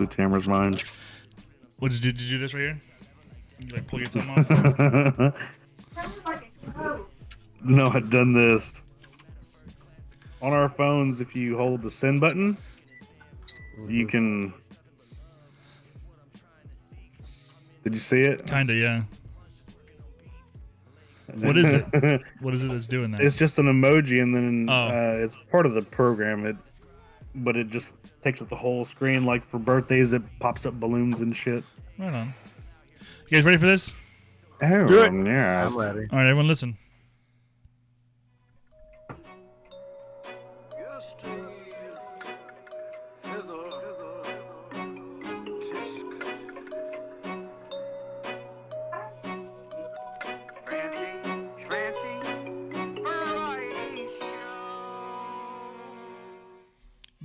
Tamara's mind. What did you do this right here? You like pull your thumb off? No, I've done this. On our phones, if you hold the send button, you can... Did you see it? Kinda, yeah. What is it? What is it that's doing that? It's just an emoji, and then Oh. it's part of the program. But it just takes up the whole screen. Like for birthdays, it pops up balloons and shit. Right on. You guys ready for this? Oh, Do it. yeah. I'm ready. All right, everyone listen.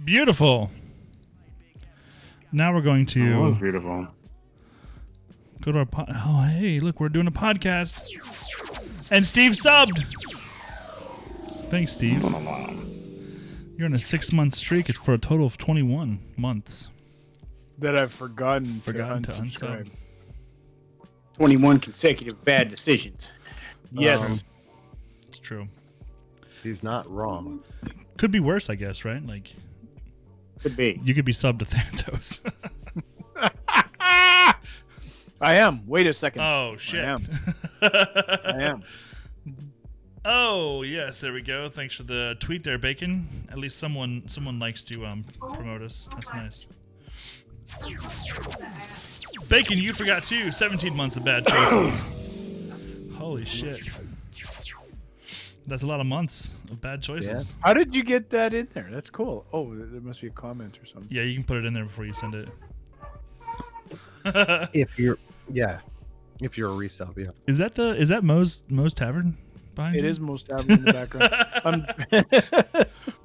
Beautiful. Now we're going to... That was beautiful. Go to our oh, hey, look, we're doing a podcast. And Steve subbed. Thanks, Steve. You're on a 6-month streak. It's for a total of 21 months. That I've forgotten to unsubscribe. 21 consecutive bad decisions. Yes. It's true. He's not wrong. Could be worse, I guess, right? Like, Could be. you could be subbed to Thanatos. I am. Wait a second. Oh, shit. I am. Oh, yes, there we go. Thanks for the tweet there, Bacon. At least someone likes to promote us. That's nice. Bacon, you forgot too. 17 months of bad choices. Holy shit. That's a lot of months of bad choices. Yeah. How did you get that in there? That's cool. Oh, there must be a comment or something. Yeah, you can put it in there before you send it. If you're a resub, yeah. Is that Moe's Tavern behind It you? is most having in the background.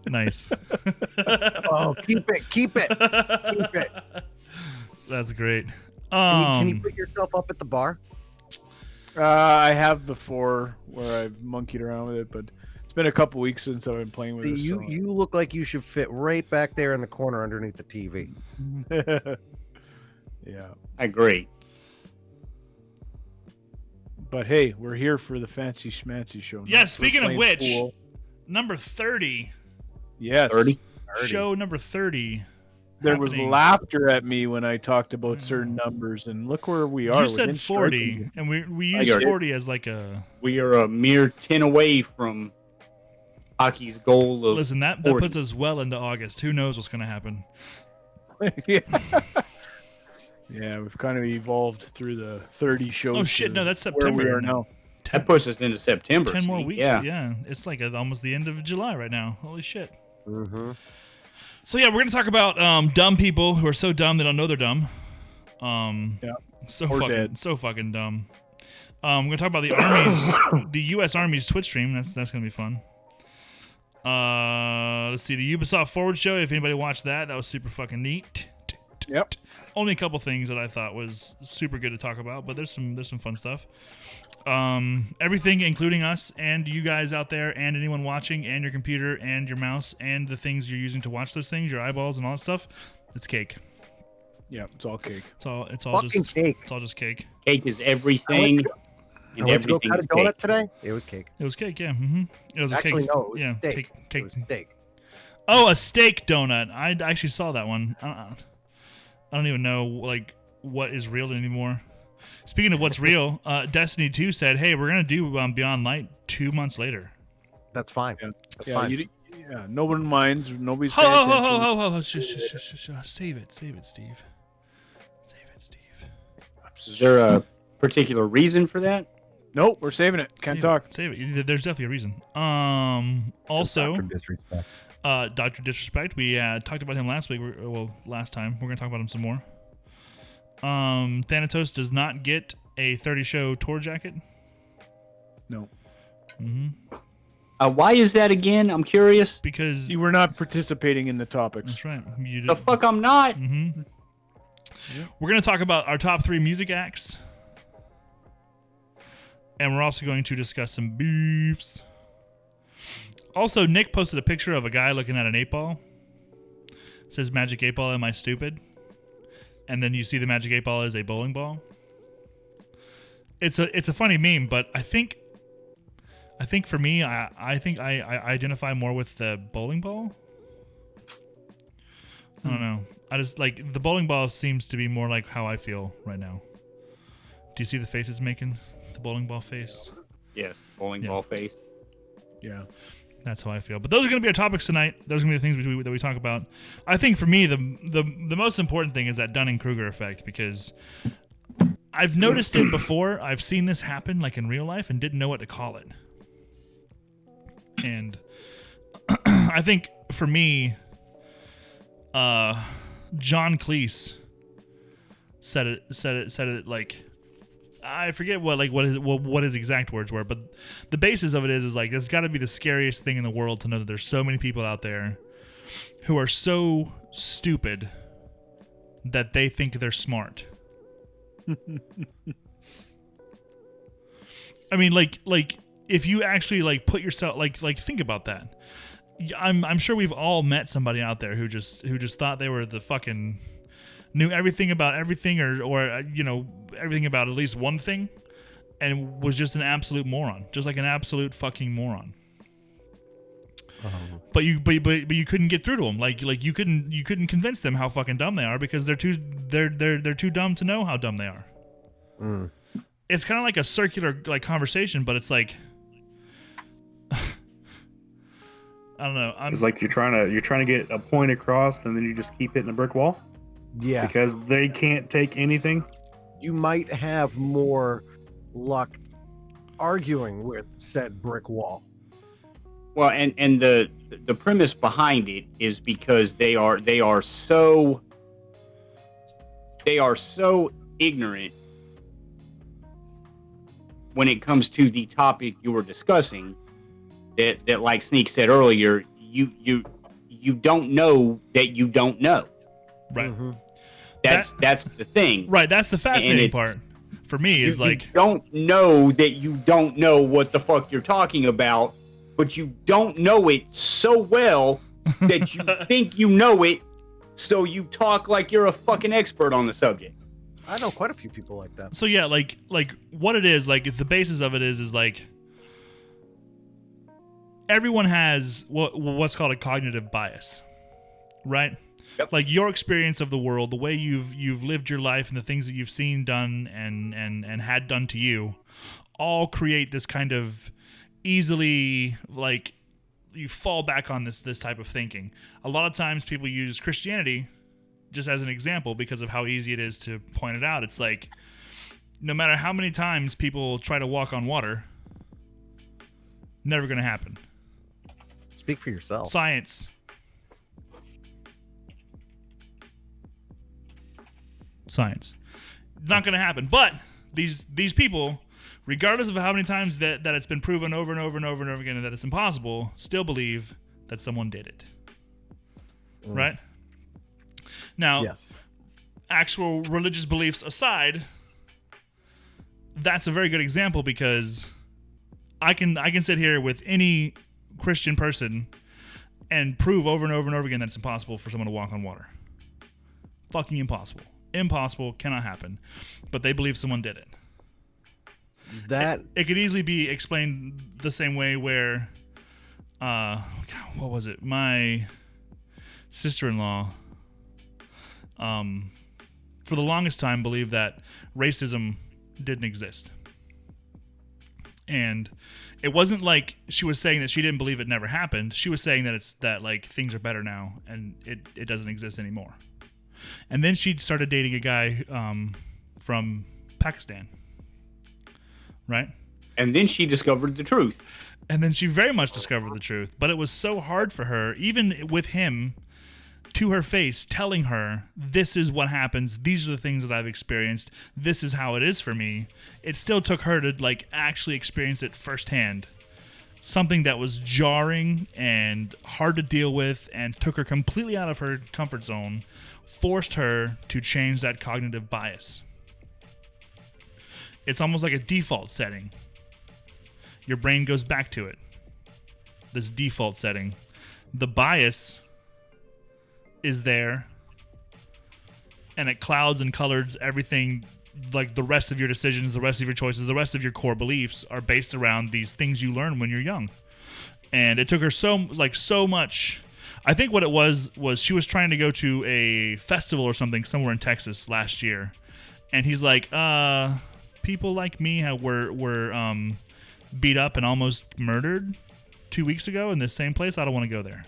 Nice. Oh, keep it. That's great. Can you put yourself up at the bar? I have before where I've monkeyed around with it, but it's been a couple weeks since I've been playing with See, it. you look like you should fit right back there in the corner underneath the TV. Yeah. I agree. But hey, we're here for the Fancy Schmancy show. Yeah, not for speaking of playing which, pool. number 30. Yes. 30? Show number 30. There was happening. laughter at me when I talked about certain numbers, and look where we are. You said within 40, striking and we I used got it. 40 as like a... We are a mere 10 away from hockey's goal of Listen, that 40. puts us well into August. Who knows what's going to happen? distance. Yeah, we've kind of evolved through the 30 shows. Oh, shit, to no, that's where September. we are now. That puts us into September. 10 more see? weeks. Yeah. It's like almost the end of July right now. Holy shit. Mm-hmm. So yeah, we're going to talk about dumb people who are so dumb they don't know they're dumb. Yeah. So fucking dumb. We're going to talk about the Army's, the U.S. Army's Twitch stream. That's going to be fun. Let's see, the Ubisoft Forward Show. If anybody watched that was super fucking neat. Yep. Only a couple things that I thought was super good to talk about, but there's some fun stuff. Everything, including us and you guys out there, and anyone watching, and your computer, and your mouse, and the things you're using to watch those things, your eyeballs and all that stuff. It's cake. Yeah, it's all cake. It's all Fucking just cake. It's all just cake. Cake is everything. I And went to go everything cut a is donut cake. today. It was cake. It was cake, yeah. Mm-hmm. It was Actually, a cake. no, it was yeah, steak. Cake. It was steak. Oh, a steak donut. I actually saw that one. I don't even know like what is real anymore. Speaking of what's real, Destiny 2 said, "Hey, we're gonna do Beyond Light 2 months later." That's fine. Yeah. That's fine. Yeah, no one minds. Nobody's paying Ho, attention. Save it, Steve. Save it, Steve. Is there a particular reason for that? Nope, we're saving it. Can't talk. Save it. There's definitely a reason. Also, Dr. Disrespect. Dr. Disrespect. We talked about him last week. Last time. We're gonna talk about him some more. Thanatos does not get a 30 show tour jacket. No. Mm-hmm. Why is that again? I'm curious. Because You were not participating in the topics. that's right. You The fuck I'm not. Mm-hmm. We're gonna talk about our top 3 music acts, and we're also going to discuss some beefs. Also, Nick posted a picture of a guy looking at an 8-ball. It says "Magic 8-ball, am I stupid?" and then you see the magic 8-ball as a bowling ball. It's a funny meme, but I think for me, I think I identify more with the bowling ball. I don't know. I just like the bowling ball seems to be more like how I feel right now. Do you see the face it's making? The bowling ball face? Yes, bowling ball face. Yeah. That's how I feel. But those are going to be our topics tonight. Those are going to be the things that we talk about. I think for me, the most important thing is that Dunning-Kruger effect, because I've noticed it before. I've seen this happen like in real life and didn't know what to call it. And I think for me, John Cleese said it like, I forget what his exact words were, but the basis of it is like, it's got to be the scariest thing in the world to know that there's so many people out there who are so stupid that they think they're smart. I mean, like if you actually like put yourself like think about that. I'm sure we've all met somebody out there who just thought they were the fucking knew everything about everything or you know everything about at least one thing, and was just an absolute moron, just like an absolute fucking moron. But you couldn't get through to them. Like you couldn't convince them how fucking dumb they are because they're too dumb to know how dumb they are. It's kind of like a circular like conversation, but it's like I don't know. It's like you're trying to get a point across, and then you just keep hitting a brick wall. Yeah. Because they can't take anything. You might have more luck arguing with said brick wall. Well, and the premise behind it is because they are so ignorant when it comes to the topic you were discussing that like Sneak said earlier, you don't know that you don't know. Right. Mm-hmm. That's the thing. Right. That's the fascinating part for me is like, you don't know that you don't know what the fuck you're talking about, but you don't know it so well that you think you know it, so you talk like you're a fucking expert on the subject. I know quite a few people like that. so yeah, like what it is, like the basis of it is like everyone has what's called a cognitive bias, right? Yep. Like your experience of the world, the way you've lived your life, and the things that you've seen done and had done to you, all create this kind of easily like you fall back on this type of thinking. A lot of times people use Christianity just as an example because of how easy it is to point it out. It's like no matter how many times people try to walk on water, never going to happen. Speak for yourself. Science. Not going to happen. But these people, regardless of how many times that it's been proven over and over and over and over again that it's impossible, still believe that someone did it. Right? Now, Yes. actual religious beliefs aside, that's a very good example because I can sit here with any Christian person and prove over and over and over again that it's impossible for someone to walk on water. Fucking impossible. Impossible, cannot happen. But they believe someone did it. That It could easily be explained the same way where, what was it? My sister-in-law, for the longest time, believed that racism didn't exist. And it wasn't like she was saying that she didn't believe it never happened. She was saying that like things are better now and it doesn't exist anymore. And then she started dating a guy from Pakistan. Right? And then she discovered the truth. And then she very much discovered the truth. But it was so hard for her, even with him, to her face, telling her, this is what happens. These are the things that I've experienced. This is how it is for me. It still took her to like actually experience it firsthand. Something that was jarring and hard to deal with and took her completely out of her comfort zone, forced her to change that cognitive bias. It's almost like a default setting. Your brain goes back to it. This default setting. The bias is there, and it clouds and colors everything. Like the rest of your decisions, the rest of your choices, the rest of your core beliefs are based around these things you learn when you're young. And it took her so much. I think what it was she was trying to go to a festival or something somewhere in Texas last year, and he's like, people like me were beat up and almost murdered 2 weeks ago in this same place. I don't want to go there.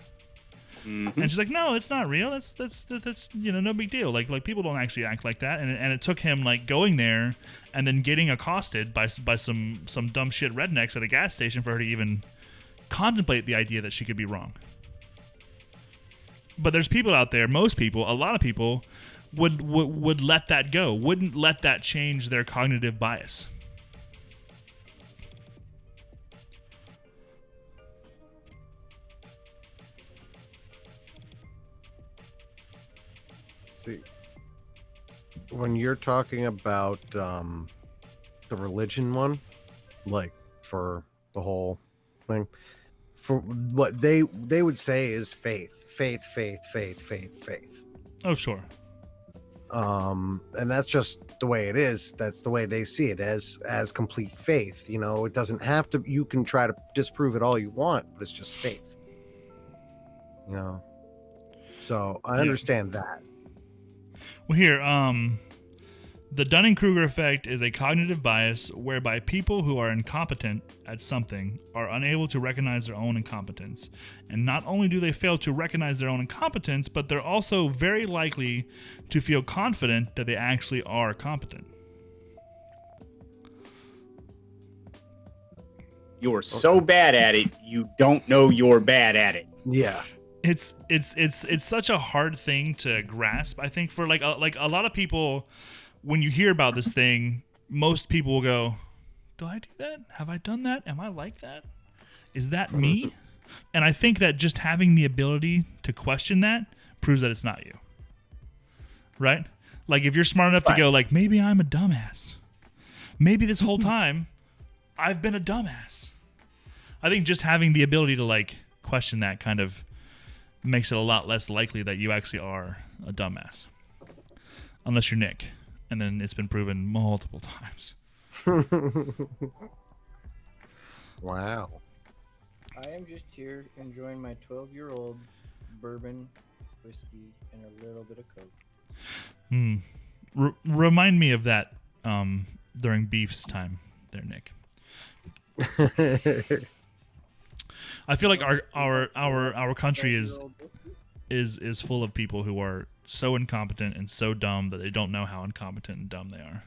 And she's like, no, it's not real. That's no big deal. Like people don't actually act like that. And it took him like going there and then getting accosted by some dumb shit rednecks at a gas station for her to even contemplate the idea that she could be wrong. But there's people out there, most people, a lot of people would let that go, wouldn't let that change their cognitive bias. See, when you're talking about the religion one, like for the whole thing, for what they would say is faith. Oh, sure. And that's just the way it is. That's the way they see it, as complete faith. You know, it doesn't have to. You can try to disprove it all you want, but it's just faith. You know, so I understand that. Well, here, the Dunning-Kruger effect is a cognitive bias whereby people who are incompetent at something are unable to recognize their own incompetence. And not only do they fail to recognize their own incompetence, but they're also very likely to feel confident that they actually are competent. You're so bad at it, you don't know you're bad at it. Yeah. It's such a hard thing to grasp. I think for like a lot of people, when you hear about this thing, most people will go, "Do I do that? Have I done that? Am I like that? Is that me?" And I think that just having the ability to question that proves that it's not you. Right? Like if you're smart enough to go like, maybe I'm a dumbass. Maybe this whole time I've been a dumbass. I think just having the ability to like question that kind of makes it a lot less likely that you actually are a dumbass. Unless you're Nick. And then it's been proven multiple times. Wow. I am just here enjoying my 12-year-old bourbon, whiskey, and a little bit of Coke. Remind me of that during Beef's time there, Nick. I feel like our country is full of people who are so incompetent and so dumb that they don't know how incompetent and dumb they are.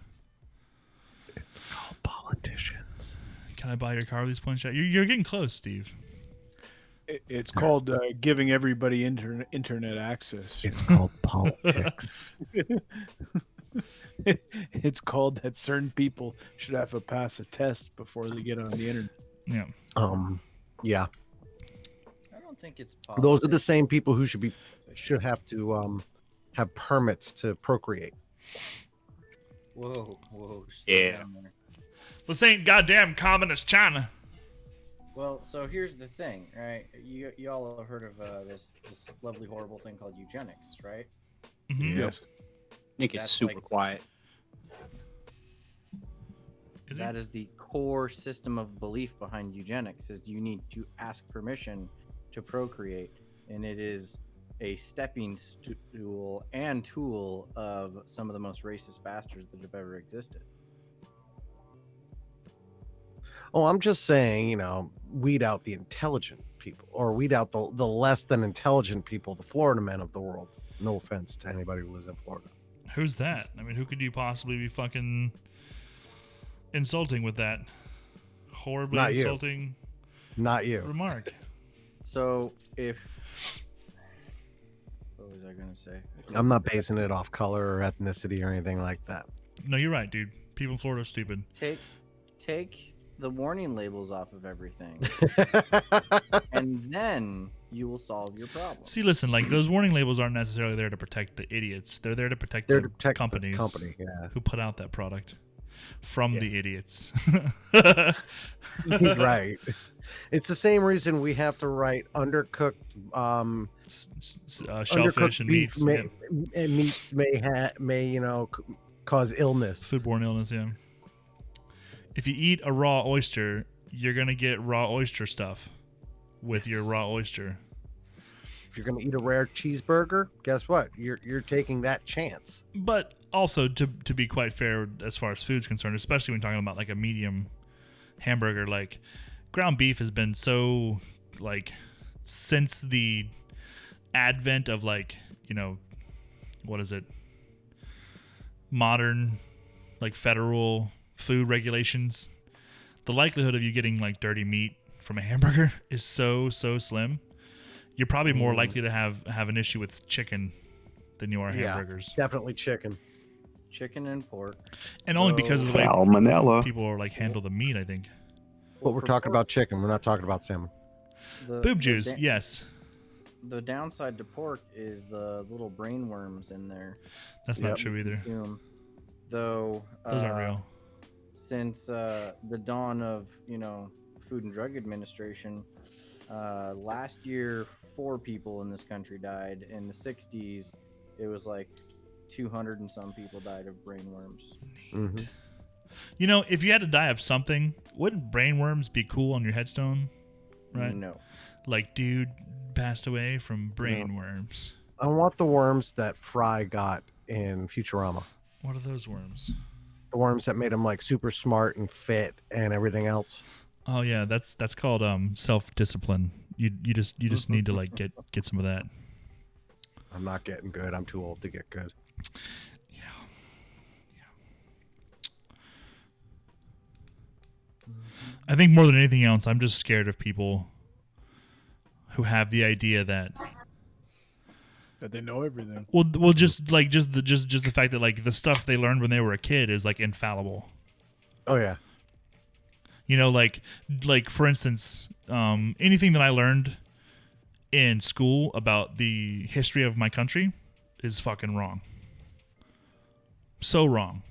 It's called politicians. Can I buy your car with these points? You're getting close, Steve. It's called giving everybody internet access. It's called politics. It's called that certain people should have to pass a test before they get on the internet. Yeah. Yeah. I don't think it's possible. Those are the same people who should have to have permits to procreate. Whoa. Yeah. This ain't goddamn communist China. Well, so here's the thing, right? You all have heard of this lovely, horrible thing called eugenics, right? Mm-hmm. Yes. Nick is That's super like- quiet. Is That it? is the core system of belief behind eugenics, is you need to ask permission to procreate, and it is a stepping stool and tool of some of the most racist bastards that have ever existed. Oh, I'm just saying, weed out the intelligent people, or weed out the less than intelligent people, the Florida men of the world. No offense to anybody who lives in Florida. Who's that? I mean, who could you possibly be fucking insulting with that horribly Not you. insulting Not you. remark? So what was I gonna say? I'm not basing it off color or ethnicity or anything like that. No, you're right, dude. People in Florida are stupid. Take the warning labels off of everything, and then you will solve your problem. See, listen, like those warning labels aren't necessarily there to protect the idiots. They're there to protect They're the to protect companies the company, yeah. who put out that product from the idiots. Right. It's the same reason we have to write undercooked shellfish Undercooked and beef meats. may cause illness. Foodborne illness, yeah. If you eat a raw oyster, you're going to get raw oyster stuff with your raw oyster. If you're gonna eat a rare cheeseburger, guess what? You're taking that chance. But also, to be quite fair, as far as food's concerned, especially when talking about like a medium hamburger, like ground beef has been so like since the advent of like what is it? Modern like federal food regulations, the likelihood of you getting like dirty meat from a hamburger is so slim. You're probably more likely to have an issue with chicken than you are hamburgers. Definitely chicken. Chicken and pork. And only because of the way Salmonella. people are like handle the meat, I think. But we're talking about chicken. We're not talking about salmon. Boob Jews, yes. The downside to pork is the little brain worms in there. That's not true either. Though those aren't real. Since the dawn of Food and Drug Administration, last year 4 people in this country died. In the 60s, it was like 200 and some people died of brain worms. Mm-hmm. If you had to die of something, wouldn't brain worms be cool on your headstone? Right? No. Like, dude passed away from brain worms. I want the worms that Fry got in Futurama. What are those worms? The worms that made him like super smart and fit and everything else. Oh yeah, that's called self-discipline. You just need to like get some of that. I'm not getting good. I'm too old to get good. Yeah. I think more than anything else, I'm just scared of people who have the idea that they know everything. Well, just the fact that like the stuff they learned when they were a kid is like infallible. Oh yeah. Like for instance, anything that I learned in school about the history of my country is fucking wrong. So wrong.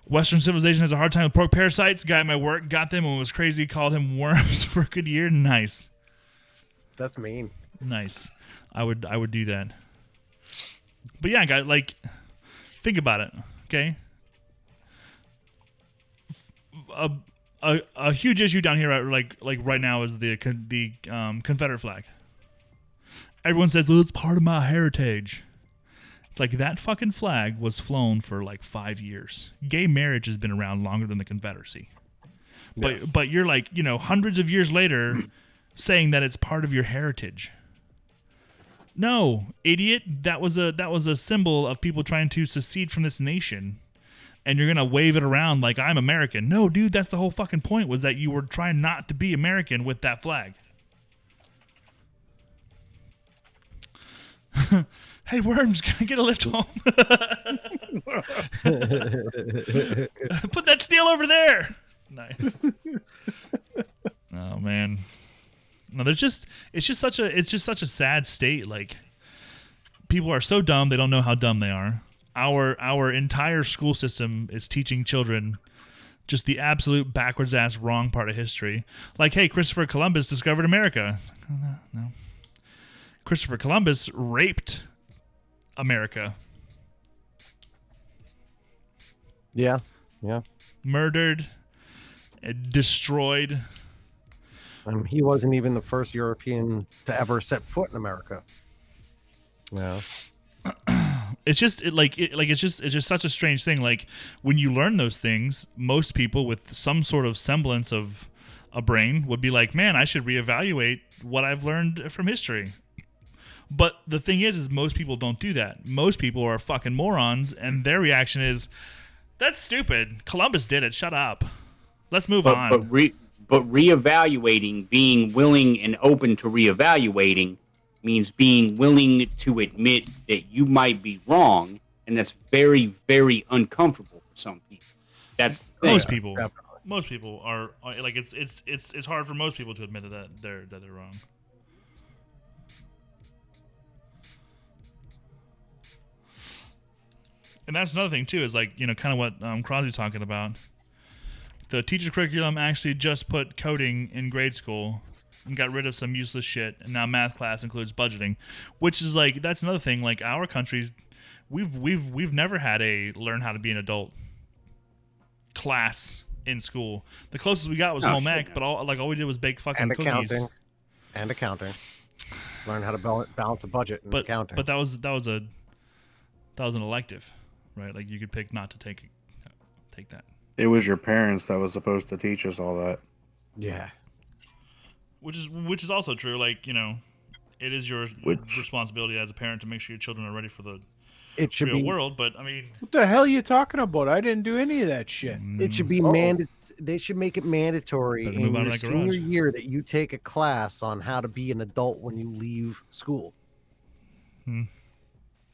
Western civilization has a hard time with pork parasites. Guy at my work got them and was crazy. Called him worms for a good year. Nice. That's mean. Nice. I would do that. But yeah, guys, like, think about it. Okay. A huge issue down here, like right now, is the Confederate flag. Everyone says, "Oh, it's part of my heritage." It's like that fucking flag was flown for like 5 years. Gay marriage has been around longer than the Confederacy. Yes. But you're like, hundreds of years later saying that it's part of your heritage. No, idiot. That was a symbol of people trying to secede from this nation. And you're going to wave it around like I'm American. No, dude, that's the whole fucking point, was that you were trying not to be American with that flag. Hey, worms, can I get a lift home? Put that steel over there. Nice. Oh man. No, it's just such a sad state. Like, people are so dumb, they don't know how dumb they are. Our entire school system is teaching children just the absolute backwards ass wrong part of history. Like, hey, Christopher Columbus discovered America. No. Christopher Columbus raped America. Yeah. Murdered, destroyed. He wasn't even the first European to ever set foot in America. Yeah. It's just it's just such a strange thing. Like, when you learn those things, most people with some sort of semblance of a brain would be like, "Man, I should reevaluate what I've learned from history." But the thing is most people don't do that. Most people are fucking morons, and their reaction is, "That's stupid. Columbus did it. Shut up. Let's move on." But reevaluating, being willing and open to reevaluating, means being willing to admit that you might be wrong, and that's very, very uncomfortable for some people. That's the thing. Most people are like, it's hard for most people to admit that they're wrong. And that's another thing too, is like, kind of what Crosby's talking about. The teacher curriculum actually just put coding in grade school, and got rid of some useless shit, and now math class includes budgeting, which is like that's another thing. Like our country's, we've never had a learn how to be an adult class in school. The closest we got was home ec, but all we did was bake fucking And cookies. accounting. Learn how to balance a budget and accounting. But that was an elective, right? Like you could pick not to take that. It was your parents that was supposed to teach us all that. Yeah. Which is also true. Like, you know, it is your responsibility as a parent to make sure your children are ready for the It should real be world. But I mean, What the hell are you talking about? I didn't do any of that shit. It should be They should make it mandatory Better in move out your of that senior garage. year that you take a class on how to be an adult when you leave school. In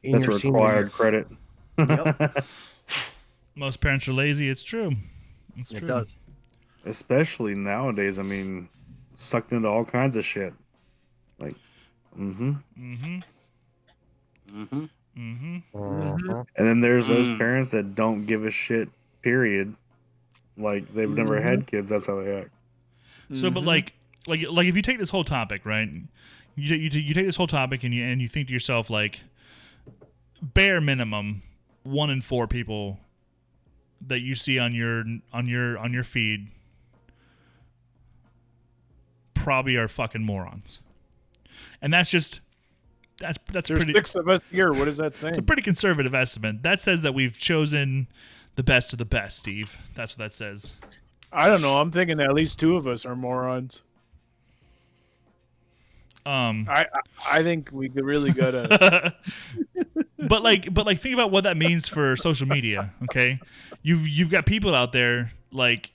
That's your senior required year. credit. Yep. most parents are lazy. It's true. It's It true. does. Especially nowadays. I mean, sucked into all kinds of shit. Like, Mm-hmm. Mm-hmm. Mm-hmm. Mhm. and then there's those Mm. parents that don't give a shit. Period. Like they've never had kids. That's how they act. So, but like if you take this whole topic, right? You take this whole topic and you think to yourself like, bare minimum, 1 in 4 people that you see on your feed probably are fucking morons, and that's There's pretty. 6 of us here. What is that saying? It's a pretty conservative estimate. That says that we've chosen the best of the best, Steve. That's what that says. I don't know. I'm thinking at least 2 of us are morons. I think we could really gotta. but like think about what that means for social media. Okay, you've got people out there like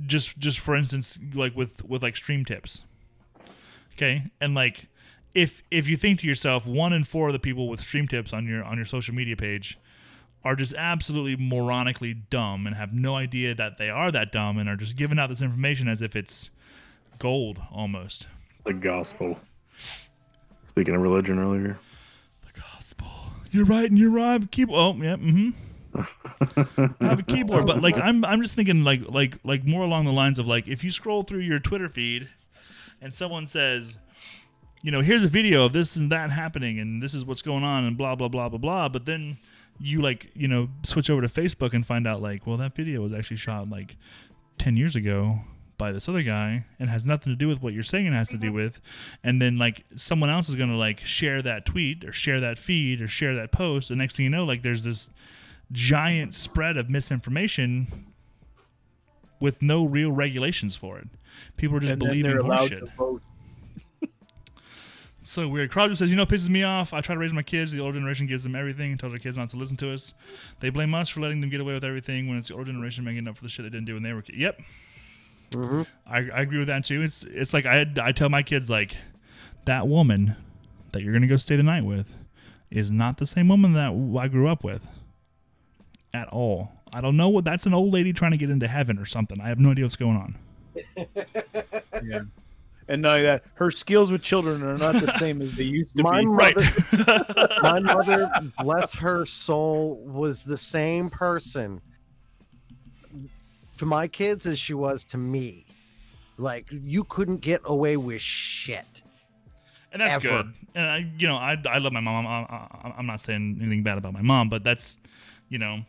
just for instance like with like stream tips. Okay, and like if you think to yourself 1 in 4 of the people with stream tips on your social media page are just absolutely moronically dumb and have no idea that they are that dumb and are just giving out this information as if it's gold almost. The gospel. Speaking of religion earlier. The gospel. You're right and you're right. I have a keyboard. Oh, yeah. Mm-hmm. I have a keyboard, but like I'm just thinking like more along the lines of like if you scroll through your Twitter feed and someone says, you know, here's a video of this and that happening and this is what's going on and blah blah blah blah blah, but then you like, you know, switch over to Facebook and find out like, well, that video was actually shot like 10 years ago by this other guy and has nothing to do with what you're saying it has to do with, and then like someone else is gonna like share that tweet or share that feed or share that post, and next thing you know, like there's this giant spread of misinformation with no real regulations for it. People are just And then believing they're allowed horseshit. to vote. So weird. Crowder says, you know, pisses me off. I try to raise my kids. The older generation gives them everything and tells their kids not to listen to us. They blame us for letting them get away with everything when it's the older generation making up for the shit they didn't do when they were kids. Yep. Mm-hmm. I agree with that too. It's like I tell my kids like that woman that you're gonna go stay the night with is not the same woman that I grew up with at all. I don't know what that's an old lady trying to get into heaven or something. I have no idea what's going on. Yeah. And not that her skills with children are not the same as they used to My be. mother, my mother, bless her soul, was the same person to my kids as she was to me. Like, you couldn't get away with shit. And that's Ever. good. And I love my mom. I'm not saying anything bad about my mom, but that's, you know,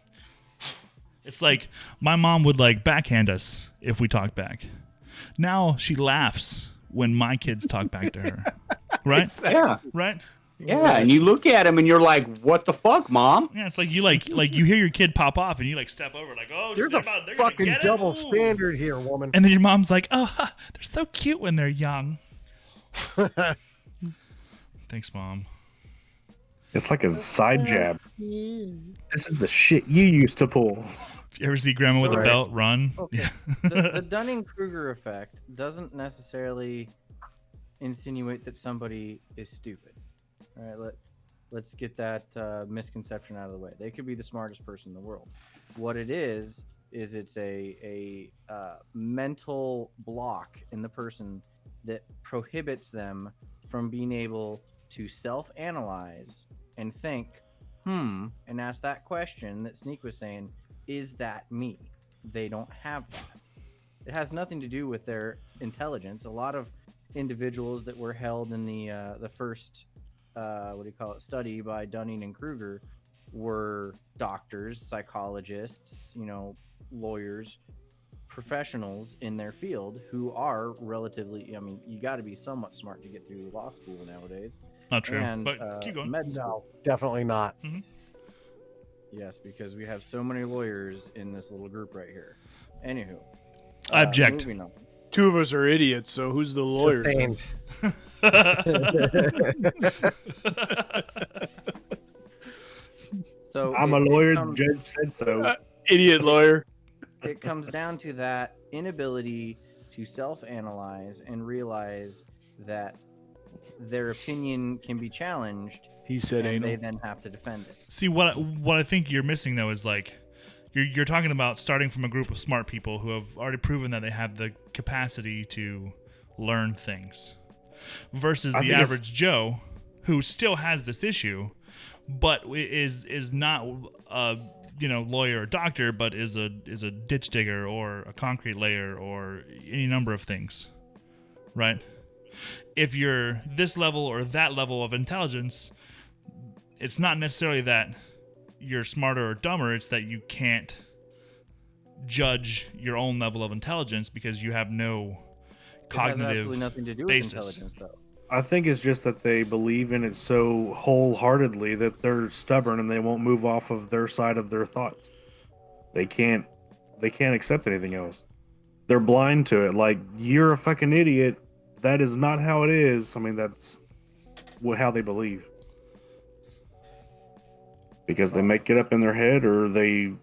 it's like my mom would like backhand us if we talked back. Now she laughs when my kids talk back to her, right? Yeah. Right? Yeah, and you look at him and you're like, "What the fuck, mom?" Yeah, it's like you you hear your kid pop off and you like step over like, oh, There's they're a gonna fucking get it? double Ooh. standard here, woman. And then your mom's like, oh, they're so cute when they're young. Thanks, Mom. It's like a side jab. This is the shit you used to pull. You ever see Grandma with a Right. belt run? Okay. Yeah. The Dunning-Kruger effect doesn't necessarily insinuate that somebody is stupid. All right, let's get that misconception out of the way. They could be the smartest person in the world. What it is it's a mental block in the person that prohibits them from being able to self-analyze and think, and ask that question that Sneak was saying, is that me? They don't have that. It has nothing to do with their intelligence. A lot of individuals that were held in the first study by Dunning and Kruger were doctors, psychologists, lawyers, professionals in their field who are relatively. I mean, you got to be somewhat smart to get through law school nowadays. Not true, And but keep going. med school. No, definitely not. Yes, because we have so many lawyers in this little group right here. Anywho, I object. moving on. 2 of us are idiots, so who's the lawyer? Sustained. So I'm a lawyer. The judge said so. Idiot lawyer. It comes down to that inability to self-analyze and realize that their opinion can be challenged, He said and anal. they then have to defend it. See, what I think you're missing though is like you're talking about starting from a group of smart people who have already proven that they have the capacity to learn things, versus I the think it's- average Joe who still has this issue, but is not a lawyer or doctor, but is a ditch digger or a concrete layer or any number of things, right? If you're this level or that level of intelligence, it's not necessarily that you're smarter or dumber, it's that you can't judge your own level of intelligence because you have no It has cognitive absolutely nothing to do with basis. intelligence, though. I think it's just that they believe in it so wholeheartedly that they're stubborn and they won't move off of their side of their thoughts. They can't accept anything else. They're blind to it. Like, you're a fucking idiot. That is not how it is. I mean, that's how they believe. Because they make it up in their head, or they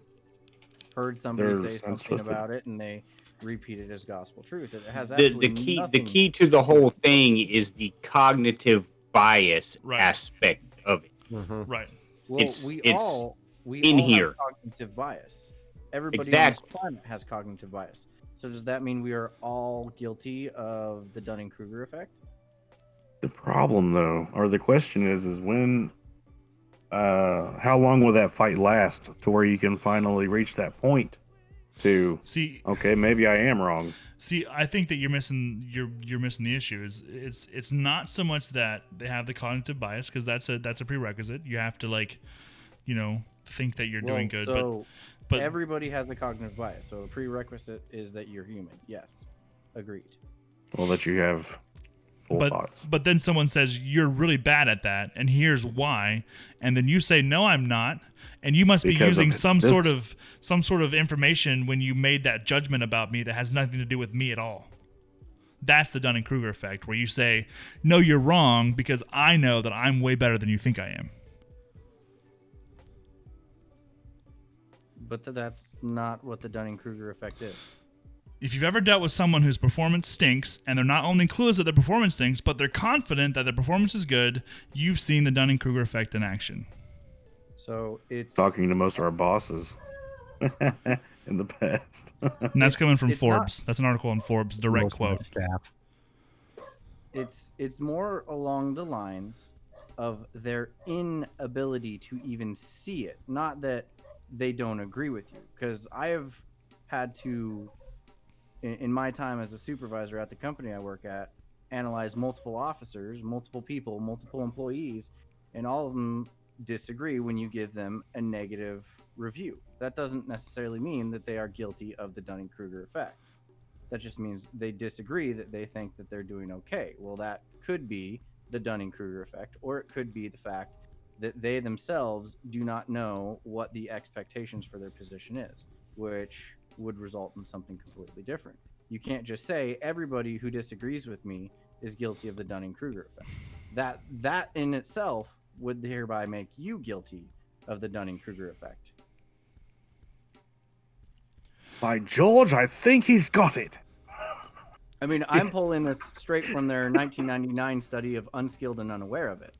Heard somebody They're say something twisted. about it, and they repeat it as gospel truth. It has The absolutely nothing. key to the whole thing is the cognitive bias Right. aspect of it. Mhm. Right. Well, it's- we it's all in have here. cognitive bias. Everybody Exactly. on this planet has cognitive bias. So does that mean we are all guilty of the Dunning-Kruger effect? The problem, though, or the question is when, how long will that fight last to where you can finally reach that point to, See, okay, maybe I am wrong. I think that you're missing the issue. It's not so much that they have the cognitive bias, because that's a prerequisite. You have to think that you're doing good, So but everybody has the cognitive bias. So a prerequisite is that you're human. Yes, agreed. Well, that you have full thoughts. but then someone says you're really bad at that, and here's why, and then you say no, I'm not, and you must be Because of using some this. sort of information when you made that judgment about me that has nothing to do with me at all. That's the Dunning-Kruger effect, where you say, no, you're wrong because I know that I'm way better than you think I am. But that's not what the Dunning-Kruger effect is. If you've ever dealt with someone whose performance stinks, and they're not only clueless that their performance stinks, but they're confident that their performance is good, you've seen the Dunning-Kruger effect in action. So it's Talking to most of our bosses in the past. And that's coming from it's not- Forbes. That's an article on Forbes, direct Most of my quote. staff. it's more along the lines of their inability to even see it. Not that they don't agree with you, because I have had to, in my time as a supervisor at the company I work at, analyze multiple officers, multiple people, multiple employees, and all of them disagree when you give them a negative review. That doesn't necessarily mean that they are guilty of the Dunning-Kruger effect. That just means they disagree, that they think that they're doing okay. Well, that could be the Dunning-Kruger effect, or it could be the fact that they themselves do not know what the expectations for their position is, which would result in something completely different. You can't just say everybody who disagrees with me is guilty of the Dunning-Kruger effect. That in itself would hereby make you guilty of the Dunning-Kruger effect. By George, I think he's got it. I mean, I'm pulling this straight from their 1999 study of unskilled and unaware of it.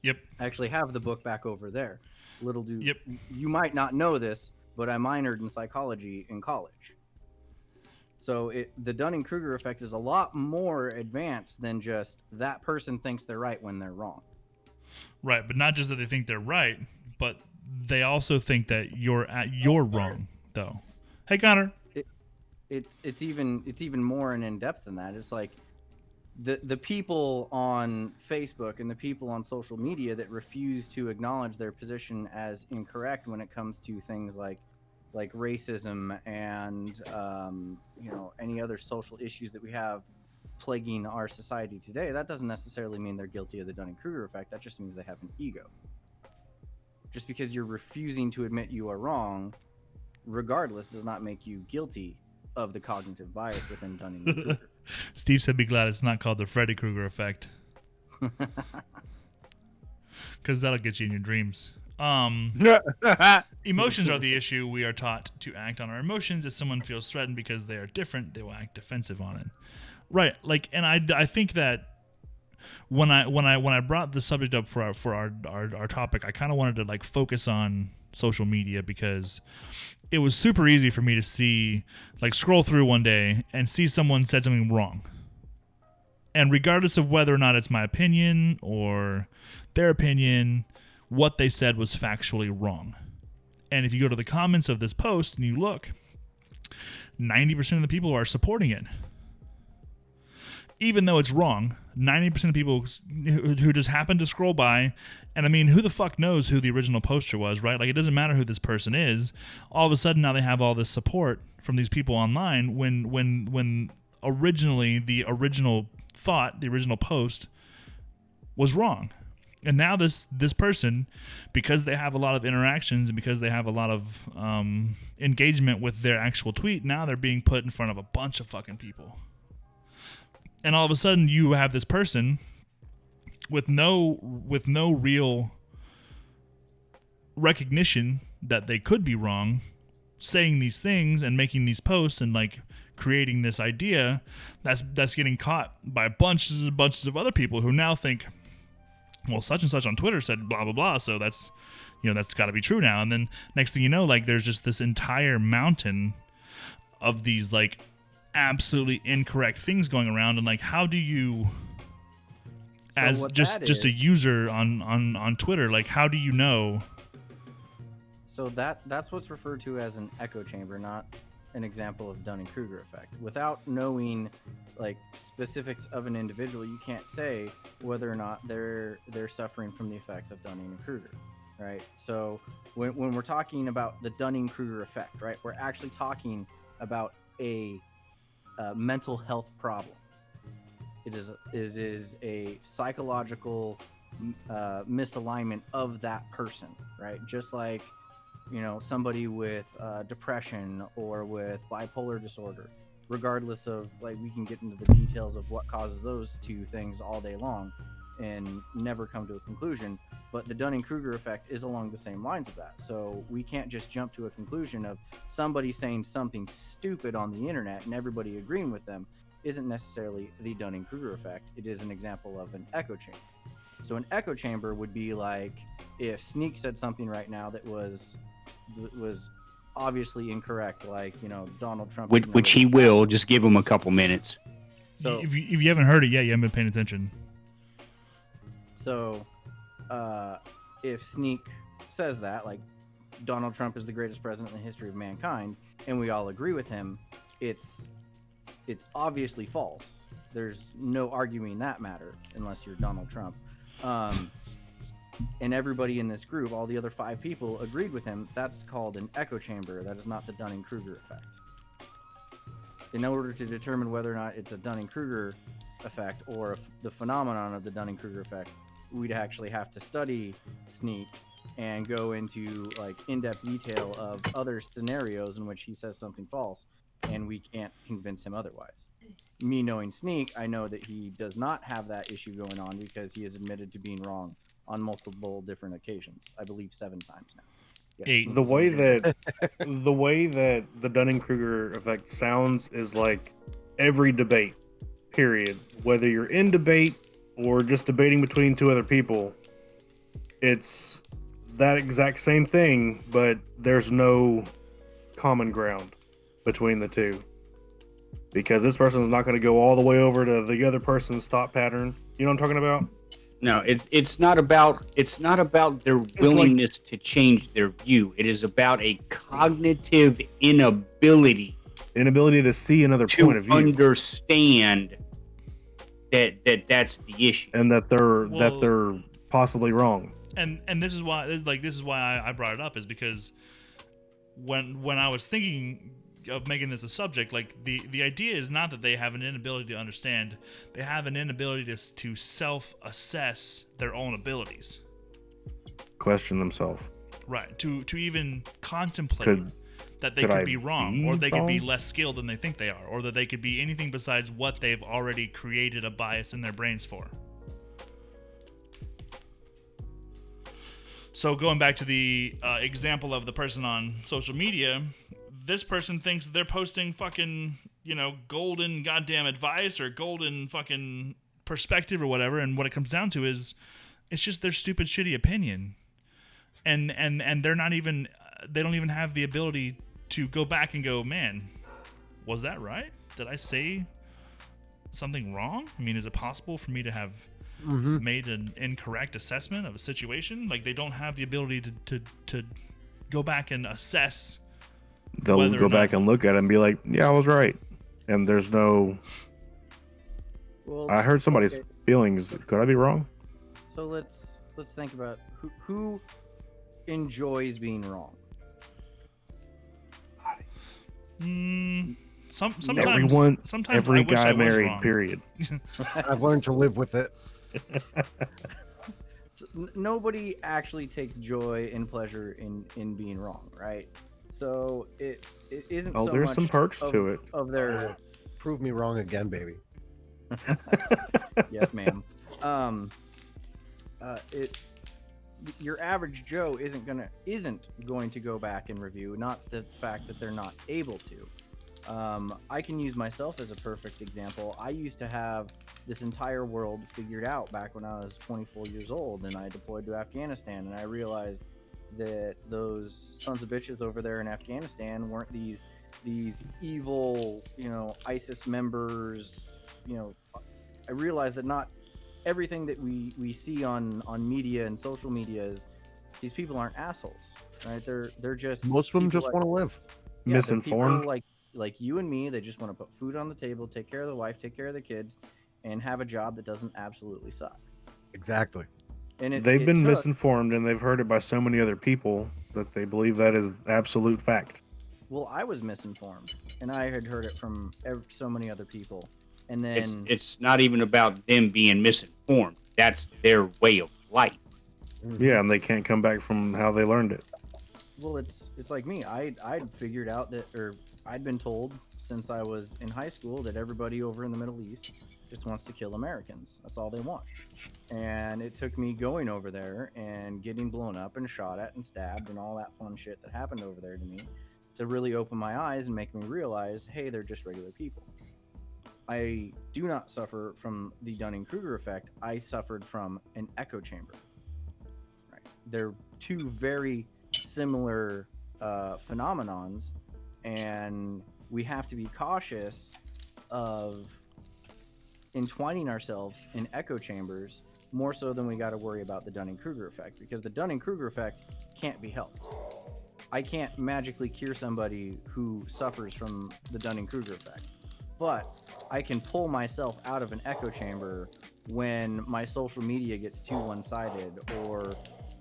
Yep. I actually have the book back over there. Little do Yep. you might not know this, but I minored in psychology in college. So the Dunning-Kruger effect is a lot more advanced than just that person thinks they're right when they're wrong. Right, but not just that they think they're right, but they also think that you're wrong, though. Hey, Connor. It's even more in depth than that. It's like the people on Facebook and the people on social media that refuse to acknowledge their position as incorrect when it comes to things like racism and any other social issues that we have plaguing our society today, that doesn't necessarily mean they're guilty of the Dunning-Kruger effect. That just means they have an ego. Just because you're refusing to admit you are wrong, regardless, does not make you guilty of the cognitive bias within Dunning-Kruger. Steve said, "Be glad it's not called the Freddy Krueger effect, because that'll get you in your dreams." Emotions are the issue. We are taught to act on our emotions. If someone feels threatened because they are different, they will act defensive on it. Right? Like, and I think that when I brought the subject up for our topic, I kind of wanted to like focus on social media, because it was super easy for me to see, like, scroll through one day and see someone said something wrong, and regardless of whether or not it's my opinion or their opinion, what they said was factually wrong. And if you go to the comments of this post and you look, 90% of the people are supporting it. Even though it's wrong, 90% of people who just happen to scroll by, and I mean, who the fuck knows who the original poster was, right? Like, it doesn't matter who this person is. All of a sudden now they have all this support from these people online when originally the original thought, the original post was wrong. And now this person, because they have a lot of interactions and because they have a lot of engagement with their actual tweet, now they're being put in front of a bunch of fucking people. And all of a sudden you have this person with no real recognition that they could be wrong, saying these things and making these posts and like creating this idea that's getting caught by bunches of other people who now think, well, such and such on Twitter said blah blah blah, so that's got to be true now. And then next thing you know, like, there's just this entire mountain of these like absolutely incorrect things going around. And like, how do you, So as what just that a is- user on Twitter, like, how do you know? So that's what's referred to as an echo chamber, not an example of Dunning-Kruger effect. Without knowing like specifics of an individual, you can't say whether or not they're suffering from the effects of Dunning-Kruger, right? So when we're talking about the Dunning-Kruger effect, right, we're actually talking about a mental health problem. It is a psychological misalignment of that person, right? Just like, somebody with depression or with bipolar disorder, regardless of, like, we can get into the details of what causes those two things all day long and never come to a conclusion. But the Dunning-Kruger effect is along the same lines of that. So we can't just jump to a conclusion of somebody saying something stupid on the internet and everybody agreeing with them isn't necessarily the Dunning-Kruger effect. It is an example of an echo chamber. So an echo chamber would be like if Sneak said something right now that was obviously incorrect, like, Donald Trump. Which he will. Just give him a couple minutes. So if you haven't heard it yet, you haven't been paying attention. So, if Sneak says that, like, Donald Trump is the greatest president in the history of mankind, and we all agree with him, it's obviously false. There's no arguing that matter unless you're Donald Trump. And everybody in this group, all the other 5 people, agreed with him. That's called an echo chamber. That is not the Dunning-Kruger effect. In order to determine whether or not it's a Dunning-Kruger effect or the phenomenon of the Dunning-Kruger effect, we'd actually have to study Sneak and go into, like, in-depth detail of other scenarios in which he says something false, and we can't convince him otherwise. Me knowing Sneak, I know that he does not have that issue going on because he has admitted to being wrong on multiple different occasions. I believe 7 times now. Yes, 8. Sneak The is way one of them. that the Dunning-Kruger effect sounds is like every debate, period. Whether you're in debate or just debating between 2 other people, it's that exact same thing, but there's no common ground between the 2. Because this person's not going to go all the way over to the other person's thought pattern. You know what I'm talking about? No, it's not about their willingness to change their view. It is about a cognitive inability Inability to see another point to of view. understand that's the issue. and that they're Well- possibly wrong. And this is why I brought it up, is because when I was thinking of making this a subject, like the idea is not that they have an inability to understand, they have an inability to self-assess their own abilities, Question themselves. right? To even contemplate Could- that they could could I be wrong, be or they could be wrong? less skilled than they think they are, or that they could be anything besides what they've already created a bias in their brains for. So going back to the example of the person on social media, this person thinks they're posting fucking, golden goddamn advice or golden fucking perspective or whatever, and what it comes down to is it's just their stupid shitty opinion. And they're not even, they don't even have the ability to go back and go, man, was that right? Did I say something wrong? I mean, is it possible for me to have made an incorrect assessment of a situation? Like, they don't have the ability to go back and assess. They'll Whether go or back not- and look at it and be like, "Yeah, I was right." And there's no. Well, I hurt somebody's okay, feelings. Could I be wrong? so let's think about who enjoys being wrong. Sometimes Everyone, sometimes every I wish guy I was married. wrong. Period. I've learned to live with it. Nobody actually takes joy and pleasure in being wrong, right? So it isn't Oh, so there's much some perks of, to it. of their Prove me wrong again, baby. yes, ma'am. Your average Joe isn't going to go back and review. Not the fact that they're not able to. I can use myself as a perfect example. I used to have this entire world figured out back when I was 24 years old, and I deployed to Afghanistan, and I realized that those sons of bitches over there in Afghanistan weren't these evil, ISIS members. I realized that not everything that we see on media and social media is these people aren't assholes, right? They're just Most of them people just like- want to live. yeah, they're people Misinformed. like you and me. They just want to put food on the table, take care of the wife, take care of the kids, and have a job that doesn't absolutely suck. Exactly. And They've been took- misinformed, and they've heard it by so many other people that they believe that is absolute fact. Well, I was misinformed, and I had heard it from so many other people. And It's then it's not even about them being misinformed. That's their way of life. Yeah, and they can't come back from how they learned it. well, it's like me. I'd figured out that, or I'd been told since I was in high school that everybody over in the Middle East just wants to kill Americans. That's all they want. And it took me going over there and getting blown up and shot at and stabbed and all that fun shit that happened over there to me to really open my eyes and make me realize, hey, they're just regular people. I do not suffer from the Dunning-Kruger effect. I suffered from an echo chamber. Right? They're two very similar phenomenons, and we have to be cautious of entwining ourselves in echo chambers more so than we got to worry about the Dunning-Kruger effect, because the Dunning-Kruger effect can't be helped. I can't magically cure somebody who suffers from the Dunning-Kruger effect, but I can pull myself out of an echo chamber when my social media gets too one-sided, or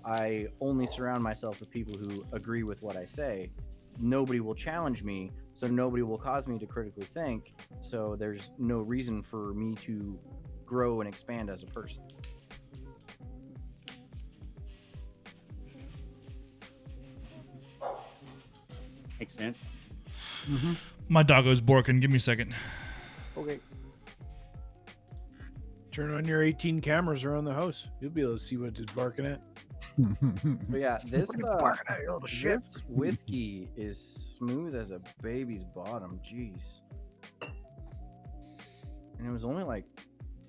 I only surround myself with people who agree with what I say. Nobody will challenge me, so nobody will cause me to critically think, so there's no reason for me to grow and expand as a person. Makes sense. My doggo's barking. Give me a second. Okay. Turn on your 18 cameras around the house. You'll be able to see what it's barking at. But yeah, this Barking at you, shit. this whiskey is smooth as a baby's bottom. Jeez. And it was only like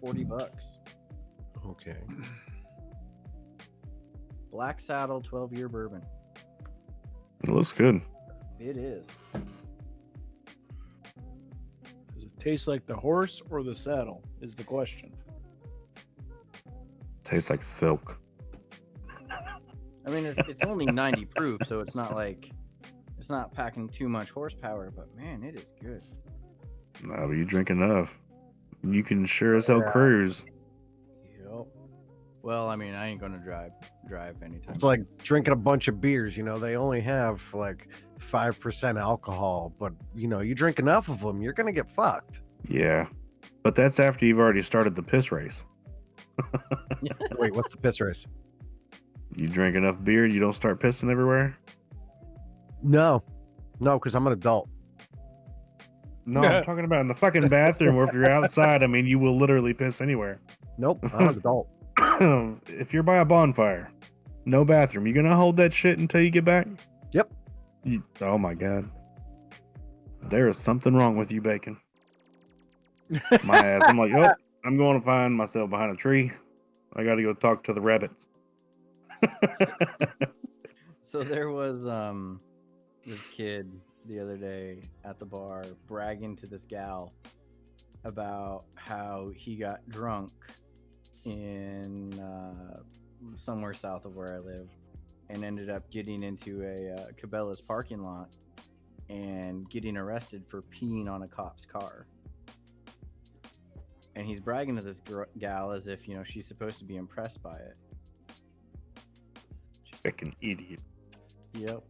$40. Okay. Black Saddle 12-year bourbon. It looks good. It is. Does it taste like the horse or the saddle? Is the question. Tastes like silk. I mean, it's only 90 proof, so it's not packing too much horsepower. But man, it is good. No, but you drink enough. You can sure as hell Yeah. cruise. Yep. Well, I mean, I ain't gonna drive anytime. It's like drinking a bunch of beers. You know, they only have like 5% alcohol, but you know, you drink enough of them, you're gonna get fucked. Yeah. But that's after you've already started the piss race. Wait, what's the piss race? You drink enough beer, you don't start pissing everywhere? No, because I'm an adult. No, I'm talking about in the fucking bathroom, or if you're outside, I mean, you will literally piss anywhere. Nope, I'm an adult. If you're by a bonfire, no bathroom, you gonna hold that shit until you get back? Yep. Oh my god. There is something wrong with you, Bacon. My ass. I'm like, oh, I'm going to find myself behind a tree. I gotta go talk to the rabbits. So there was this kid the other day at the bar bragging to this gal about how he got drunk in somewhere south of where I live and ended up getting into a Cabela's parking lot and getting arrested for peeing on a cop's car. And he's bragging to this gal as if, you know, she's supposed to be impressed by it. Fucking idiot. Yep.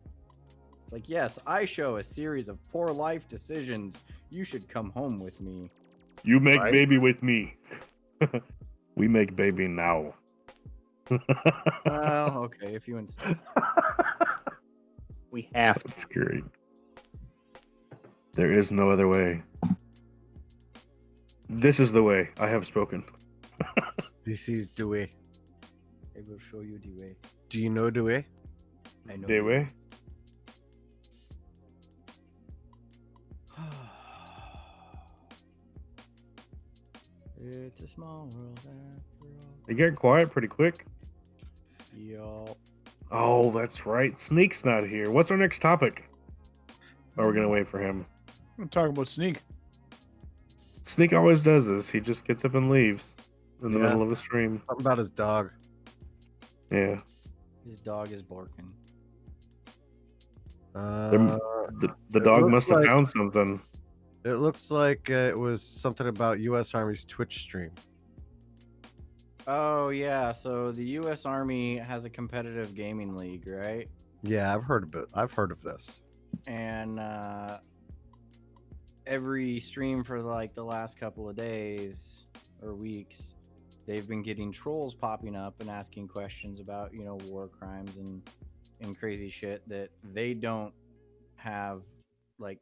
It's like, yes, I show a series of poor life decisions. You should come home with me. You make Right. baby with me. We make baby now. Well, okay, if you insist. We have to. That's great. There is no other way. This is the way. I have spoken. This is Dewey. I will show you the way. Do you know Dewey? I know. The way. It's a small world after all. It got quiet pretty quick. Yup. Oh, that's right. Sneak's not here. What's our next topic? Or we're gonna wait for him. I'm talking about Sneak. Sneak always does this. He just gets up and leaves in the Yeah. middle of a stream. Something about his dog. Yeah. His dog is barking. The dog looks must have like- found something. It looks like it was something about U.S. Army's Twitch stream. Oh yeah, so the U.S. Army has a competitive gaming league, right? Yeah, I've heard of it. I've heard of this. And every stream for like the last couple of days or weeks, they've been getting trolls popping up and asking questions about, you know, war crimes and crazy shit that they don't have like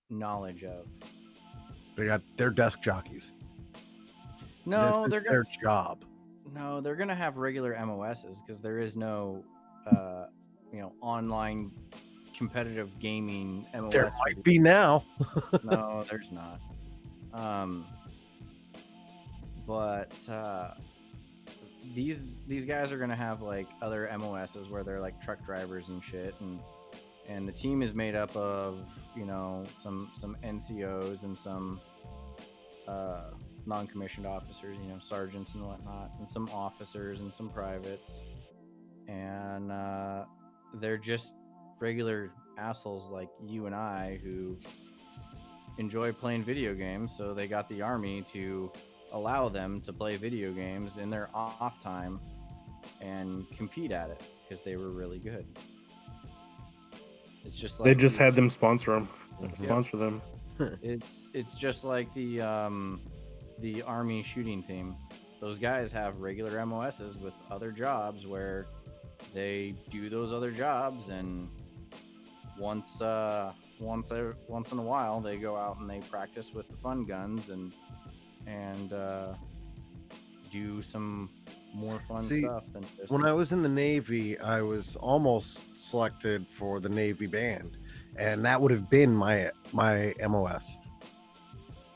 knowledge of. They're desk jockeys. No, This is they're their job. No, they're gonna have regular MOSs because there is no, you know, online competitive gaming MOS. There might be now. No, there's not. But these guys are gonna have like other MOSs where they're like truck drivers and shit, and the team is made up of, you know, some NCOs and some non-commissioned officers, you know, sergeants and whatnot, and some officers and some privates, and they're just regular assholes like you and I who enjoy playing video games, so they got the army to allow them to play video games in their off time and compete at it because they were really good. It's just like They just had them sponsor them. Yep. Sponsor them. It's just like the army shooting team. Those guys have regular MOSs with other jobs where they do those other jobs, and once in a while they go out and they practice with the fun guns and do some more fun stuff than just... When I was in the Navy, I was almost selected for the Navy band, and that would have been my MOS.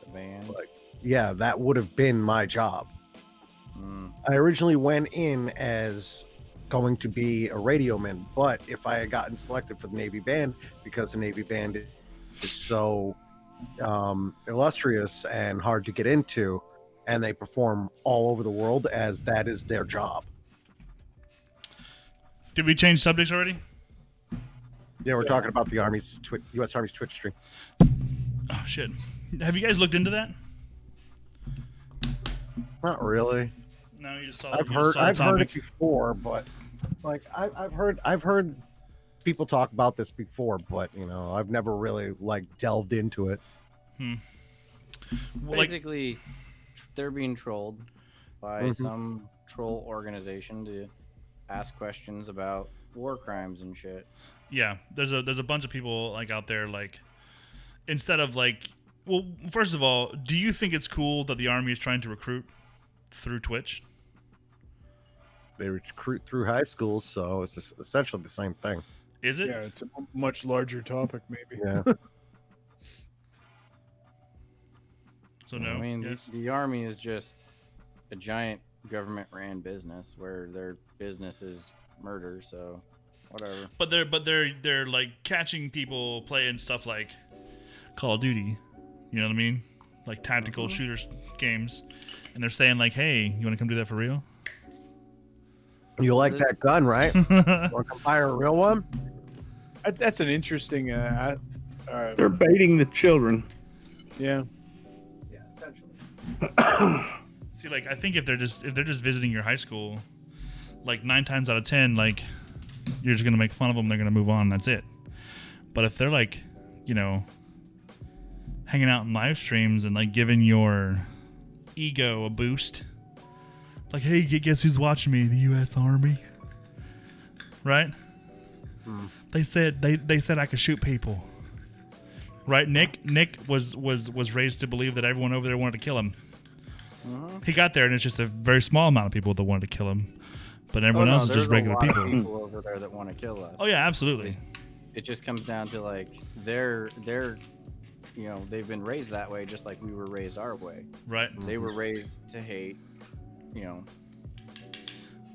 the band. Like, yeah, that would have been my job. Mm. I originally went in as going to be a radio man, but if I had gotten selected for the Navy band, because the Navy band is so illustrious and hard to get into, and they perform all over the world, as that is their job. Did we change subjects already? Yeah, we're talking about the U.S. Army's Twitch stream. Oh shit! Have you guys looked into that? Not really. No, you just saw. I've you heard just saw the I've heard it topic. before, but like I've heard people talk about this before, but I've never really like delved into it. Well, like, Basically, they're being trolled by Mhm. some troll organization to ask questions about war crimes and shit. yeah, there's a bunch of people like out there like instead of like. Well, first of all, do you think it's cool that the army is trying to recruit through Twitch? They recruit through high schools, so it's just essentially the same thing. Is it? Yeah, it's a much larger topic, maybe. Yeah. So no. I mean, Yes. the army is just a giant government-ran business where their business is murder. So, whatever. But they're like catching people playing stuff like Call of Duty. You know what I mean? Like tactical shooters games, and they're saying like, "Hey, you want to come do that for real?" You like that gun, right? Want to come buy a real one? That's an interesting. They're baiting the children. Yeah. Yeah, essentially. See, like I think if they're just visiting your high school, like 9 times out of 10, like you're just gonna make fun of them. They're gonna move on. That's it. But if they're like, hanging out in live streams and like giving your ego a boost, like, hey, guess who's watching me? The U.S. Army, right? They said I could shoot people, right? Nick was raised to believe that everyone over there wanted to kill him. He got there, and it's just a very small amount of people that wanted to kill him, but everyone else is just regular there's a lot people. of people over there that want to kill us. Oh yeah, absolutely. It just comes down to like they're they've been raised that way, just like we were raised our way. Right. They were raised to hate,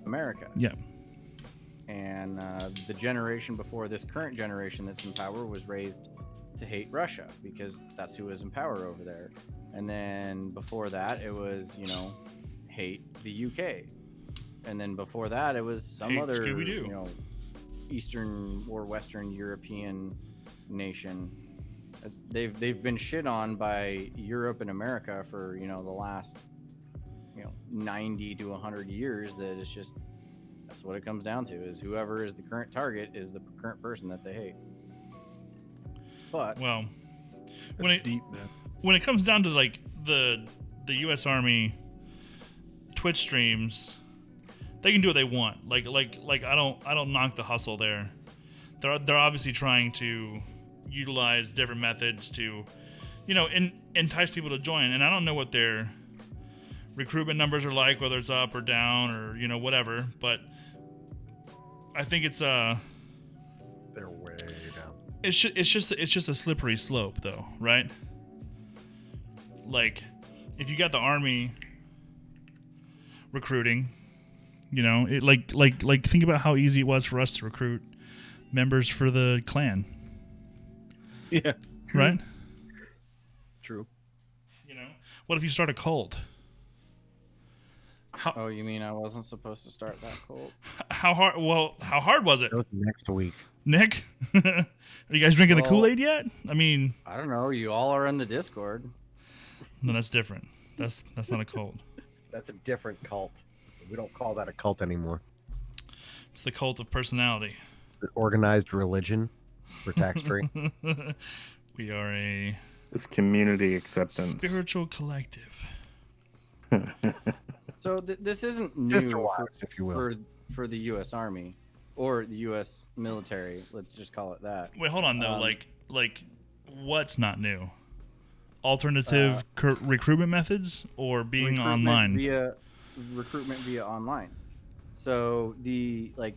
America. Yeah. And the generation before this current generation that's in power was raised to hate Russia because that's who was in power over there. And then before that, it was, hate the UK. And then before that, it was some Hate other, Scooby-Doo. Eastern or Western European nation. They've been shit on by Europe and America for, the last, 90 to 100 years. That it's just, that's what it comes down to, is whoever is the current target is the current person that they hate. But Well, That's deep, man. when it comes down to like the U.S. Army Twitch streams, they can do what they want. Like I don't knock the hustle there. They're obviously trying to utilize different methods to, entice people to join. And I don't know what their recruitment numbers are like, whether it's up or down or whatever. But I think it's They're way down. it's just a slippery slope, though, right? Like, if you got the army recruiting, it like think about how easy it was for us to recruit members for the Klan, Yeah. right? True. What if you start a cult? oh, you mean I wasn't supposed to start that cult? How hard? Well, how hard was it, That was next week. Nick? Are you guys drinking the Well- Kool-Aid yet? I mean, I don't know. You all are in the Discord. no, that's different. That's not a cult. That's a different cult. We don't call that a cult anymore. It's the cult of personality. It's the organized religion for tax-free. We are a It's community acceptance. spiritual collective. So this isn't new Sister wives, if you will. for the U.S. Army or the U.S. military. Let's just call it that. Wait, hold on though. Like, what's not new? Alternative recruitment methods or being online? Recruitment via online. So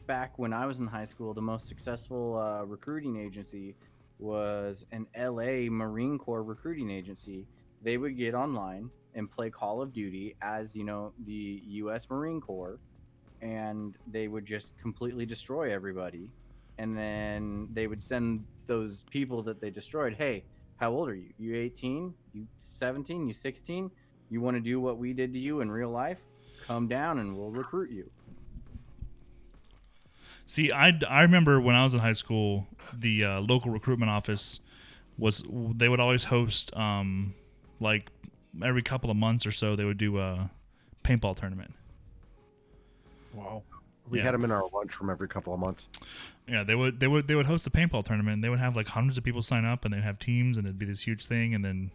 back when I was in high school, the most successful recruiting agency was an LA Marine Corps recruiting agency. They would get online and play Call of Duty as, the US Marine Corps, and they would just completely destroy everybody. And then they would send those people that they destroyed, hey, how old are you? You 18? You 17? You 16? You want to do what we did to you in real life? Come down and we'll recruit you. See, I remember when I was in high school, the local recruitment office they would always host like every couple of months or so they would do paintball tournament. Wow. We Yeah. had them in our lunchroom every couple of months. Yeah, they would host a paintball tournament. They would have like hundreds of people sign up, and they'd have teams, and it'd be this huge thing. And then,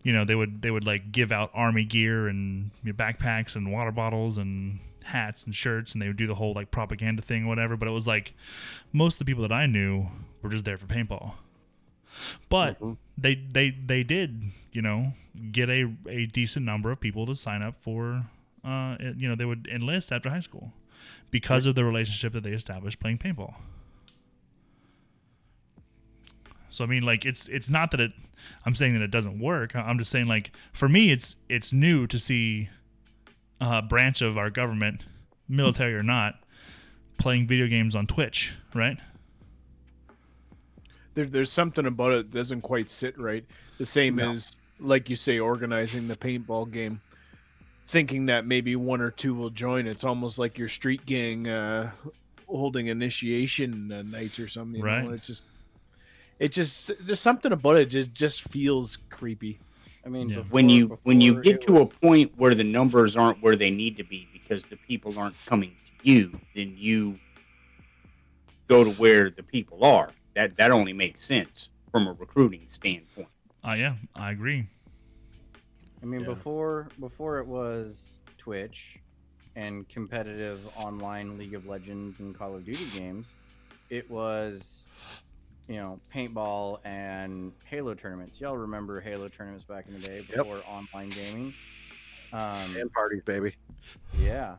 they would like give out army gear and backpacks and water bottles and hats and shirts, and they would do the whole like propaganda thing or whatever. But it was like most of the people that I knew were just there for paintball. But they did get a decent number of people to sign up for they would enlist after high school because of the relationship that they established playing paintball. So I mean, like it's not that I'm saying that it doesn't work. I'm just saying, like, for me it's new to see a branch of our government, military or not, playing video games on Twitch, right? There's something about it that doesn't quite sit right. The same as, like you say, organizing the paintball game, thinking that maybe one or two will join. It's almost like your street gang holding initiation nights or something. You Right. know? It just there's something about it just feels creepy. I mean, Yeah. before, When you before get it to was- a point where the numbers aren't where they need to be because the people aren't coming to you, then you go to where the people are. That only makes sense from a recruiting standpoint. Yeah, I agree. I mean, Yeah. before it was Twitch and competitive online League of Legends and Call of Duty games, it was, paintball and Halo tournaments. Y'all remember Halo tournaments back in the day before online gaming? And parties, baby. Yeah.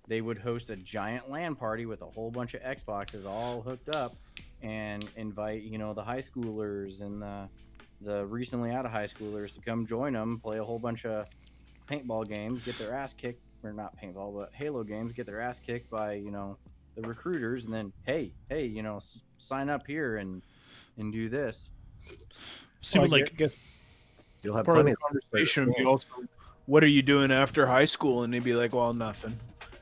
They would host a giant LAN party with a whole bunch of Xboxes all hooked up and invite, the high schoolers and the recently out of high schoolers to come join them, play a whole bunch of paintball games, get their ass kicked, or not paintball, but Halo games, get their ass kicked by, the recruiters, and then, hey, sign up here and do this. See, Well, but I like, guess You'll have part of plenty the of conversation would be also, what are you doing after high school? And they'd be like, well, nothing.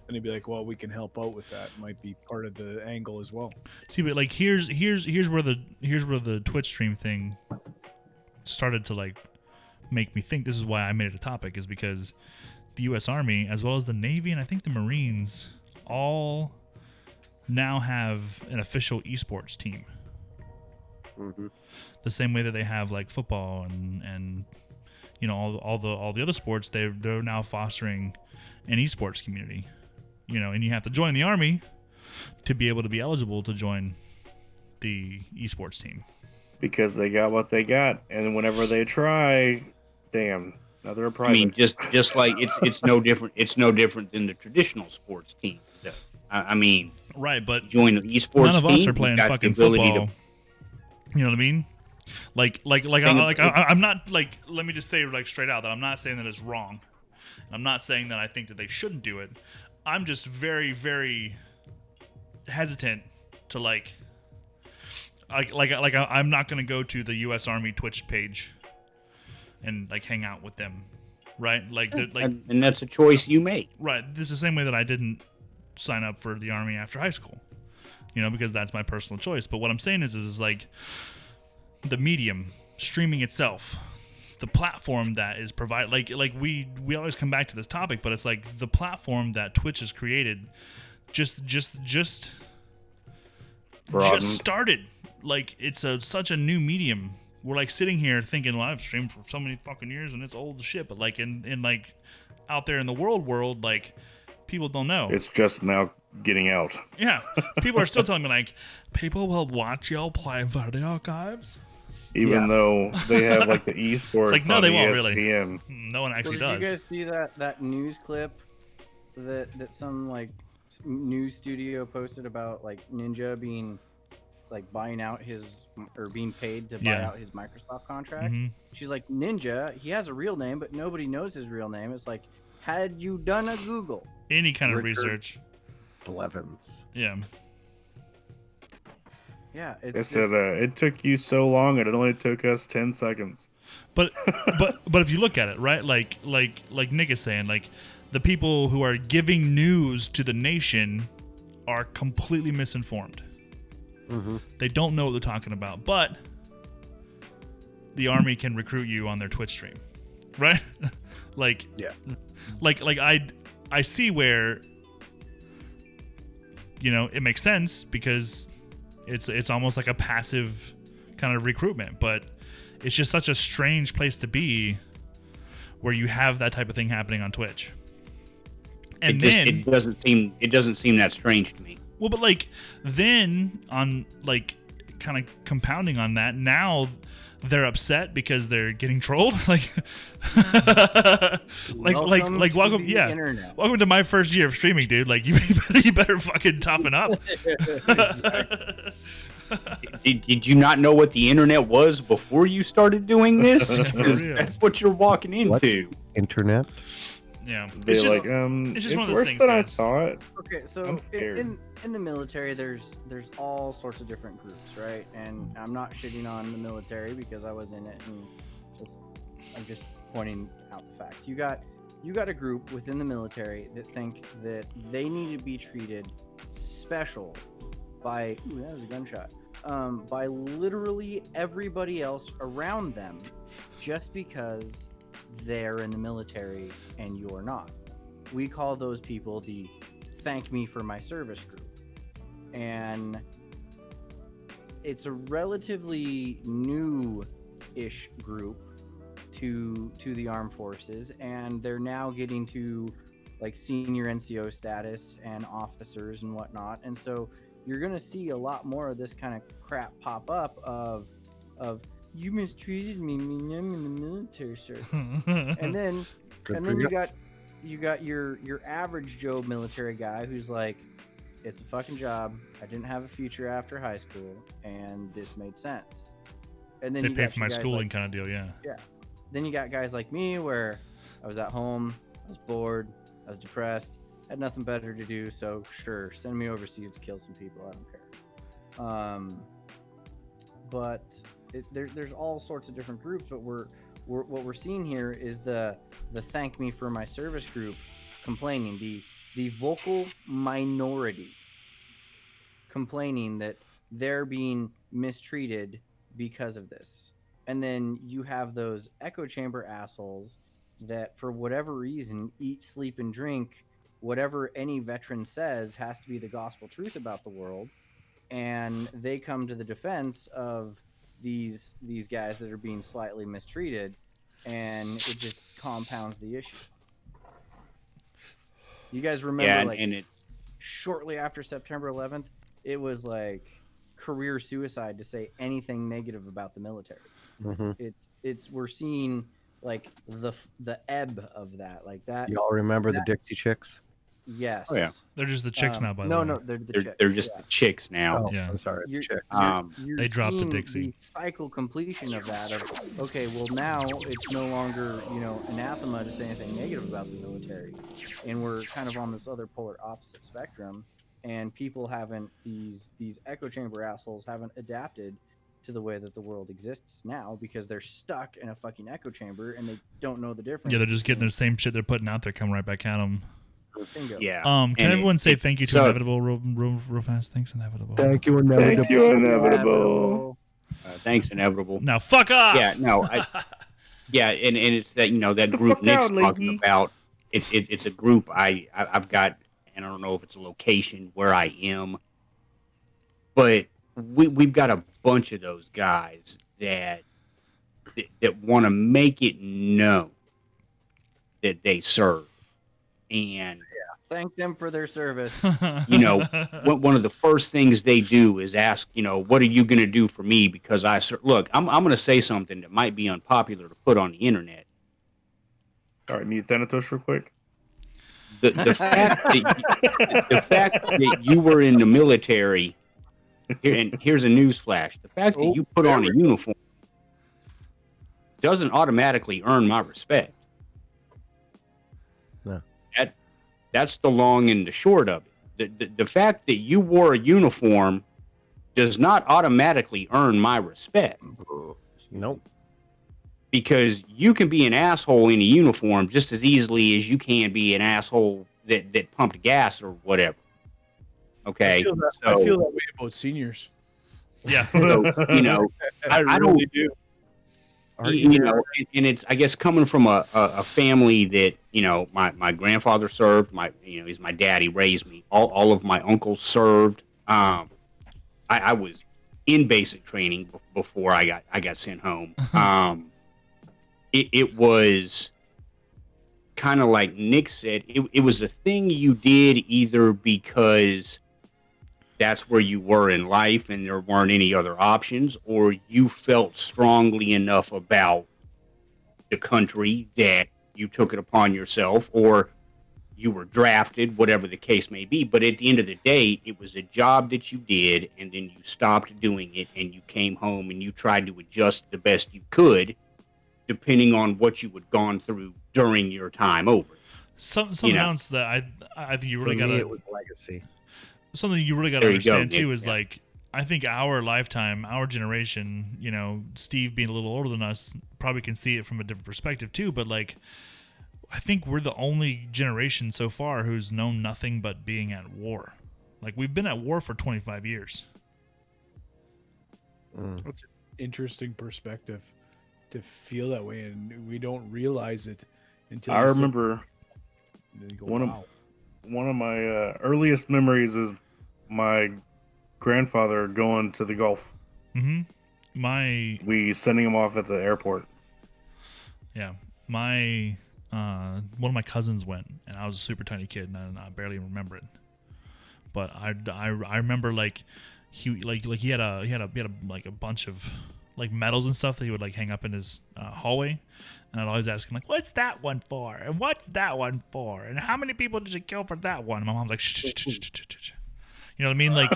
And they'd be like, well, we can help out with that. Might be part of the angle as well. but like here's where the Twitch stream thing started to like make me think. This is why I made it a topic, is because the U.S. Army, as well as the Navy and I think the Marines, all now have an official esports team. Mm-hmm. The same way that they have like football and all the other sports, they're now fostering an esports community. And you have to join the Army to be able to be eligible to join the esports team. Because they got what they got, and whenever they try, damn, now they're a I private. mean, just like it's no different. It's no different than the traditional sports teams. Though. I mean, Right, but join an esports none of us team, are playing you got the fucking ability football. You know what I mean? I'm not like. Let me just say like straight out that I'm not saying that it's wrong. I'm not saying that I think that they shouldn't do it. I'm just very, very hesitant to I'm not gonna go to the U.S. Army Twitch page and like hang out with them, right? and that's a choice you make. Right. This is the same way that I didn't sign up for the Army after high school, because that's my personal choice. But what I'm saying is like the medium, streaming itself, the platform that is provided, like we always come back to this topic, but it's like the platform that Twitch has created just Broadened. started. Like it's such a new medium. We're like sitting here thinking, well, I've streamed for so many fucking years and it's old as shit. But like in like out there in the world, like people don't know. It's just now getting out. Yeah, people are still telling me like, people will watch y'all play video games. Even though they have like the esports It's like, no, on they won't really. ESPN. No one actually Well, did does. you guys see that news clip that some like news studio posted about like Ninja being like buying out his or being paid to buy Yeah. out his Microsoft contract? Mhm. She's like, Ninja, he has a real name, but nobody knows his real name. It's like, had you done a Google? Any kind of Richard. research. Blevins. Yeah. Yeah, They it's said just, it took you so long, it only took us 10 seconds. But if you look at it, right, like Nick is saying, like the people who are giving news to the nation are completely misinformed. Mm-hmm. They don't know what they're talking about, but the Army can recruit you on their Twitch stream, right? like Yeah. like I see where, it makes sense because it's almost like a passive kind of recruitment, but it's just such a strange place to be where you have that type of thing happening on Twitch. And it doesn't seem that strange to me. Well, but like then on like kind of compounding on that, now they're upset because they're getting trolled. Welcome to the internet. Welcome to my first year of streaming, dude. Like you better fucking toughen up. Did you not know what the internet was before you started doing this? Because that's what you're walking into. What? Internet? Yeah, They're it's like, it's just one of those worse things, than I guys. thought. Okay, so I'm scared. in the military, there's all sorts of different groups, right? And I'm not shitting on the military because I was in it, and I'm just pointing out the facts. You got a group within the military that think that they need to be treated special by that was a gunshot. By literally everybody else around them, just because they're in the military and you're not. We call those people the thank me for my service group. And it's a relatively new-ish group to the armed forces, and they're now getting to like senior NCO status and officers and whatnot. And so you're going to see a lot more of this kind of crap pop up of you mistreated me when I'm in the military service. and then you got your average Joe military guy who's like, it's a fucking job. I didn't have a future after high school, and this made sense. And then They you pay got for my your guys schooling like, kind of deal, yeah. Yeah. Then you got guys like me where I was at home, I was bored, I was depressed, had nothing better to do, so sure, send me overseas to kill some people. I don't care. But there's all sorts of different groups, but what we're seeing here is the thank me for my service group complaining, the vocal minority complaining that they're being mistreated because of this. And then you have those echo chamber assholes that for whatever reason eat, sleep, and drink whatever any veteran says has to be the gospel truth about the world, and they come to the defense of these guys that are being slightly mistreated, and it just compounds the issue. You guys remember, shortly after September 11th, it was like career suicide to say anything negative about the military. Mm-hmm. We're seeing like the ebb of that, like that. Y'all remember the Dixie Chicks? Yes. Oh, yeah. They're just the chicks now, by the way. No, they're the chicks. They're just the chicks now. Oh, Yeah. I'm sorry. You're They dropped the seeing Dixie. The cycle completion of that. Of okay, well now it's no longer anathema to say anything negative about the military, and we're kind of on this other polar opposite spectrum. And people haven't these echo chamber assholes haven't adapted to the way that the world exists now because they're stuck in a fucking echo chamber and they don't know the difference. Yeah, they're just getting the same shit they're putting out there coming right back at them. Bingo. Yeah. Can everyone say thank you to Inevitable real fast? Thanks, Inevitable. Thank you, Inevitable. Thank you, Inevitable. Thanks, Inevitable. Now fuck off. Yeah, no, and it's that that the group fuck Nick's out, talking lady. about. It's a group I've got, and I don't know if it's a location where I am, but we've got a bunch of those guys that want to make it known that they serve, and Thank them for their service. one of the first things they do is ask, what are you going to do for me? Because look, I'm going to say something that might be unpopular to put on the internet. All right, mute Thanatos real quick. The fact that you were in the military, and here's a news flash: the fact that you put on a uniform doesn't automatically earn my respect. No. That's the long and the short of it. The fact that you wore a uniform does not automatically earn my respect. Nope. Because you can be an asshole in a uniform just as easily as you can be an asshole that pumped gas or whatever. Okay? I feel that way about seniors. Yeah. So, I really do. you know, and it's, I guess, coming from a family that, you know, my grandfather served, he's my dad, he raised me. All of my uncles served. I was in basic training before I got sent home. It was kind of like Nick said, it was a thing you did either because that's where you were in life and there weren't any other options, or you felt strongly enough about the country that you took it upon yourself, or you were drafted, whatever the case may be. But at the end of the day, it was a job that you did, and then you stopped doing it and you came home and you tried to adjust the best you could, depending on what you had gone through during your time over. Something else that I think you really got to, it was legacy. Something you really got to There you go, understand too Nick. is like, I think our lifetime, our generation, you know, Steve being a little older than us probably can see it from a different perspective too, but like, I think we're the only generation so far who's known nothing but being at war. Like, we've been at war for 25 years. That's an interesting perspective to feel that way, and we don't realize it until I you sit remember and you go, one of wow. one of my earliest memories is my grandfather going to the Gulf. Mm-hmm. We sending him off at the airport. Yeah. My one of my cousins went, and I was a super tiny kid, and I barely remember it. But I remember like he had like a bunch of like medals and stuff that he would like hang up in his hallway, and I'd always ask him like, "What's that one for? And what's that one for? And how many people did you kill for that one?" And my mom's like, "Shh, shh, shh, shh, shh, shh." You know what I mean? Like,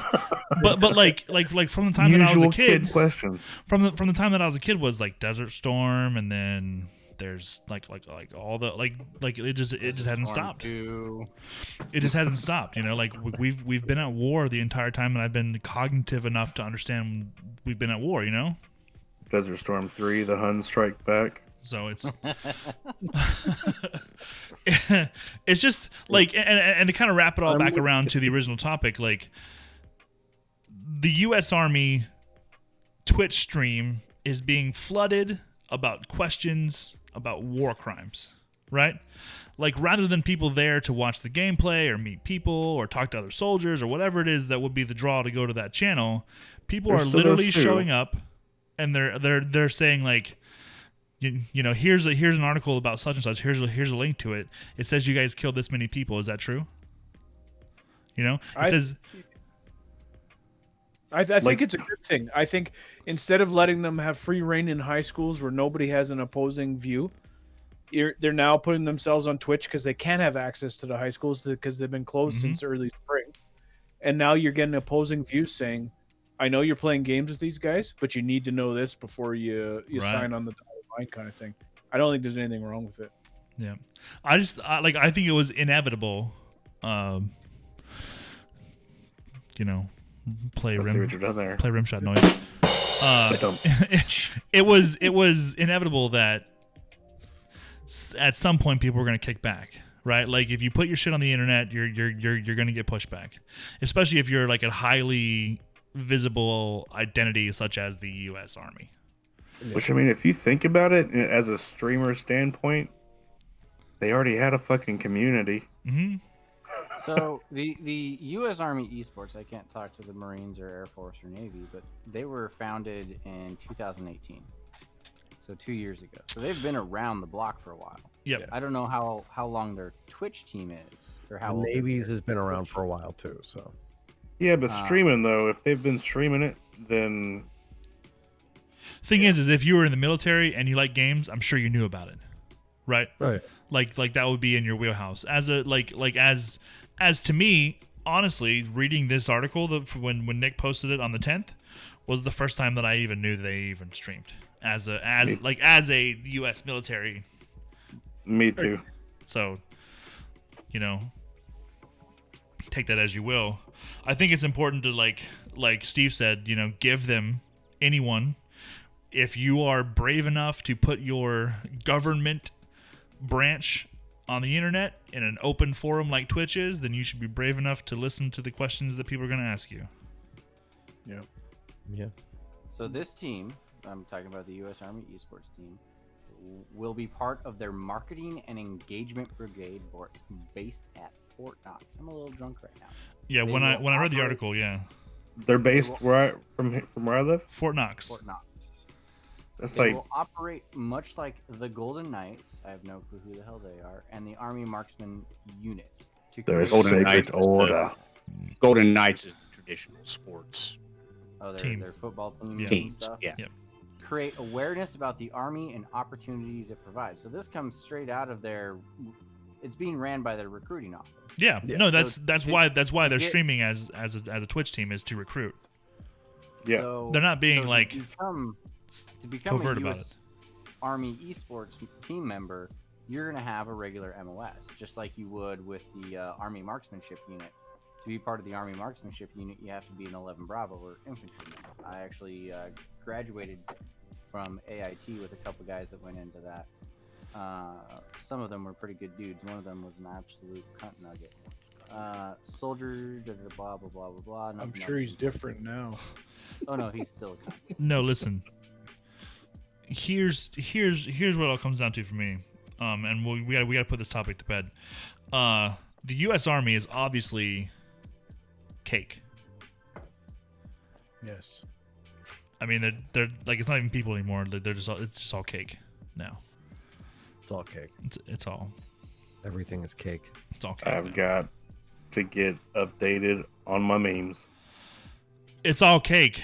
but like from the time that I was Usual a kid questions. from the time that I was a kid was like Desert Storm, and then there's like all the like it just hasn't stopped. It just hasn't stopped. You know, like we've been at war the entire time, and I've been cognitive enough to understand we've been at war. You know, Desert Storm 3, the Huns strike back. so it's it's just like and to kind of wrap it all back around to the original topic, like the U.S. Army Twitch stream is being flooded about questions about war crimes, right? Like, rather than people there to watch the gameplay or meet people or talk to other soldiers or whatever it is that would be the draw to go to that channel, people are literally showing up, and they're saying like, you know, here's an article about such and such. Here's a link to it. It says you guys killed this many people. Is that true? You know, it says. I think it's a good thing. I think instead of letting them have free reign in high schools where nobody has an opposing view, they're now putting themselves on Twitch because they can't have access to the high schools because they've been closed since early spring. And now you're getting opposing views saying, I know you're playing games with these guys, but you need to know this before you sign on the dotted line kind of thing. I don't think there's anything wrong with it. Yeah. I think it was inevitable. You know, play Let's see what you've done there. Play rimshot noise. It was inevitable that at some point people were going to kick back, right? Like, if you put your shit on the internet, you're going to get pushed back, especially if you're like a highly visible identity such as the U.S. Army. Which, I mean, if you think about it as a streamer standpoint, they already had a fucking community. Mm-hmm. So the U.S. Army esports, I can't talk to the Marines or Air Force or Navy, but they were founded in 2018, so 2 years ago. So they've been around the block for a while. Yep. I don't know how long their Twitch team is or how The old Navy's has been around for a while too. So Yeah, but streaming though, if they've been streaming it, then Thing is if you were in the military and you like games, I'm sure you knew about it, right? right. Like that would be in your wheelhouse. As to me, honestly, reading this article when Nick posted it on the 10th was the first time that I even knew they even streamed as a U.S. military. me too. So, you know, take that as you will. I think it's important to like Steve said, you know, give them anyone. If you are brave enough to put your government branch on the internet in an open forum like Twitch is, then you should be brave enough to listen to the questions that people are going to ask you. Yeah. Yeah. So this team, I'm talking about the U.S. Army esports team, will be part of their marketing and engagement brigade based at Fort Knox. I'm a little drunk right now. Yeah, They when I will read the operate- article, yeah, They're based from where I live. Fort Knox. Fort Knox. That's They like will operate much like the Golden Knights. I have no clue who the hell they are, and the Army Marksman Unit. To their create- Golden sacred Knights is order. Golden Knights is traditional sports Team. their football teams Yeah. and teams. stuff. Yeah. Create awareness about the Army and opportunities it provides. So this comes straight out of their. It's being ran by their recruiting office. Yeah, Yeah. no, So that's to- why to they're get- streaming as a Twitch team is to recruit. Yeah. So, They're not being, to like, become covert a about US Army esports team member. You're gonna have a regular MOS, just like you would with the Army Marksmanship Unit. To be part of the Army Marksmanship Unit, you have to be an 11 Bravo or infantryman. I actually graduated from AIT with a couple guys that went into that. Some of them were pretty good dudes. One of them was an absolute cunt nugget. Soldier, blah blah blah blah blah. I'm nothing sure else. he's different now. Oh no, he's still a cunt. No, listen. Here's what it all comes down to for me. And we gotta put this topic to bed. The U.S. Army is obviously cake. Yes. I mean, they're like, it's not even people anymore. They're just it's just all cake now. It's all cake. It's all Everything is cake. it's all cake. I've now. got to get updated on my memes. It's all cake.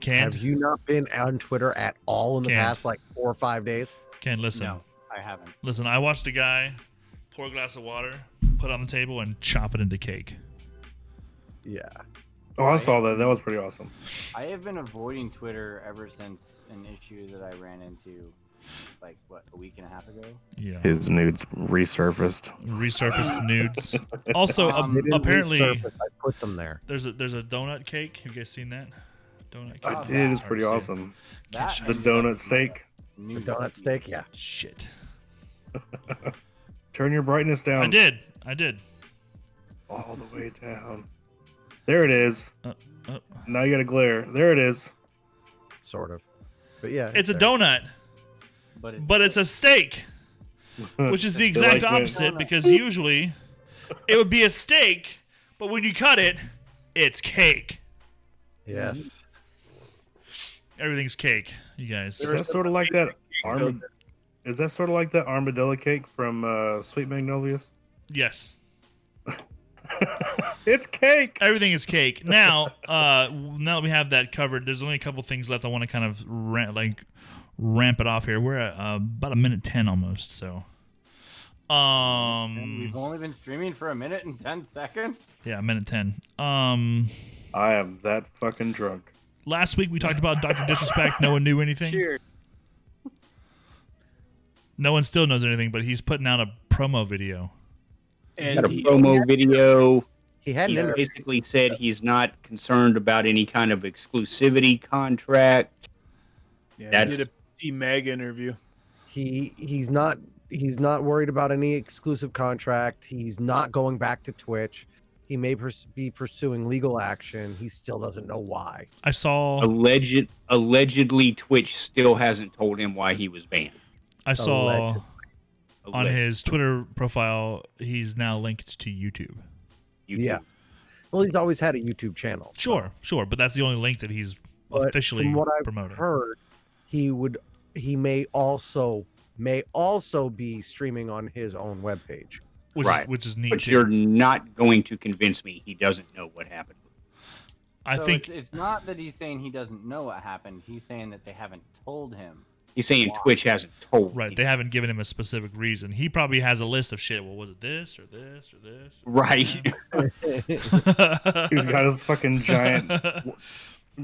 Have you not been on Twitter at all in the Can't. past like 4 or 5 days? Ken, listen. No, I haven't. Listen, I watched a guy pour a glass of water, put it on the table, and chop it into cake. Yeah. Oh, I saw that. That was pretty awesome. I have been avoiding Twitter ever since an issue that I ran into, like a week and a half ago. Yeah. His nudes resurfaced. Resurfaced nudes. Also, They didn't apparently, resurface, I put them there. there's a donut cake. Have you guys seen that? Donut cake. saw I that. did. It's pretty Already seen awesome. That Can't The ended up donut in my steak. The news donut feed. steak, yeah. Shit. Turn your brightness down. I did. All the way down. There it is. Oh. Now you got to glare. There it is. Sort of. But yeah. It's a there. donut, but it's a steak, which is the exact like when- opposite, because usually it would be a steak, but when you cut it, it's cake. Yes. Everything's cake, you guys. Is that sort of like that Is that sort of like that armadillo cake from Sweet Magnolias? Yes. It's cake. Everything is cake. Now that we have that covered, there's only a couple things left. I want to kind of ramp it off here. We're at about 1:10 almost. So, And we've only been streaming for 1 minute and 10 seconds. yeah, 1:10. I am that fucking drunk. Last week we talked about Dr. Disrespect. No one knew anything. Cheers. No one still knows anything, but he's putting out a promo video. He got a And promo video. He had an He interview. basically said he's not concerned about any kind of exclusivity contract. he That's- did a PC Mag interview. He's not worried about any exclusive contract. He's not going back to Twitch. He may be pursuing legal action. He still doesn't know why. I saw Allegedly, Twitch still hasn't told him why he was banned. Allegedly. on Allegedly. his Twitter profile, he's now linked to YouTube. YouTube. Yes. Well, he's always had a YouTube channel. so- Sure, but that's the only link that he's But officially from what I've promoting. heard, he may also be streaming on his own webpage. Right. Which is neat But too. you're not going to convince me he doesn't know what happened. I So think it's not that he's saying he doesn't know what happened. He's saying that they haven't told him. He's saying Why? Twitch hasn't told right. him. They haven't given him a specific reason. He probably has a list of shit. Well, was it this or this or this? Right. He's got his fucking giant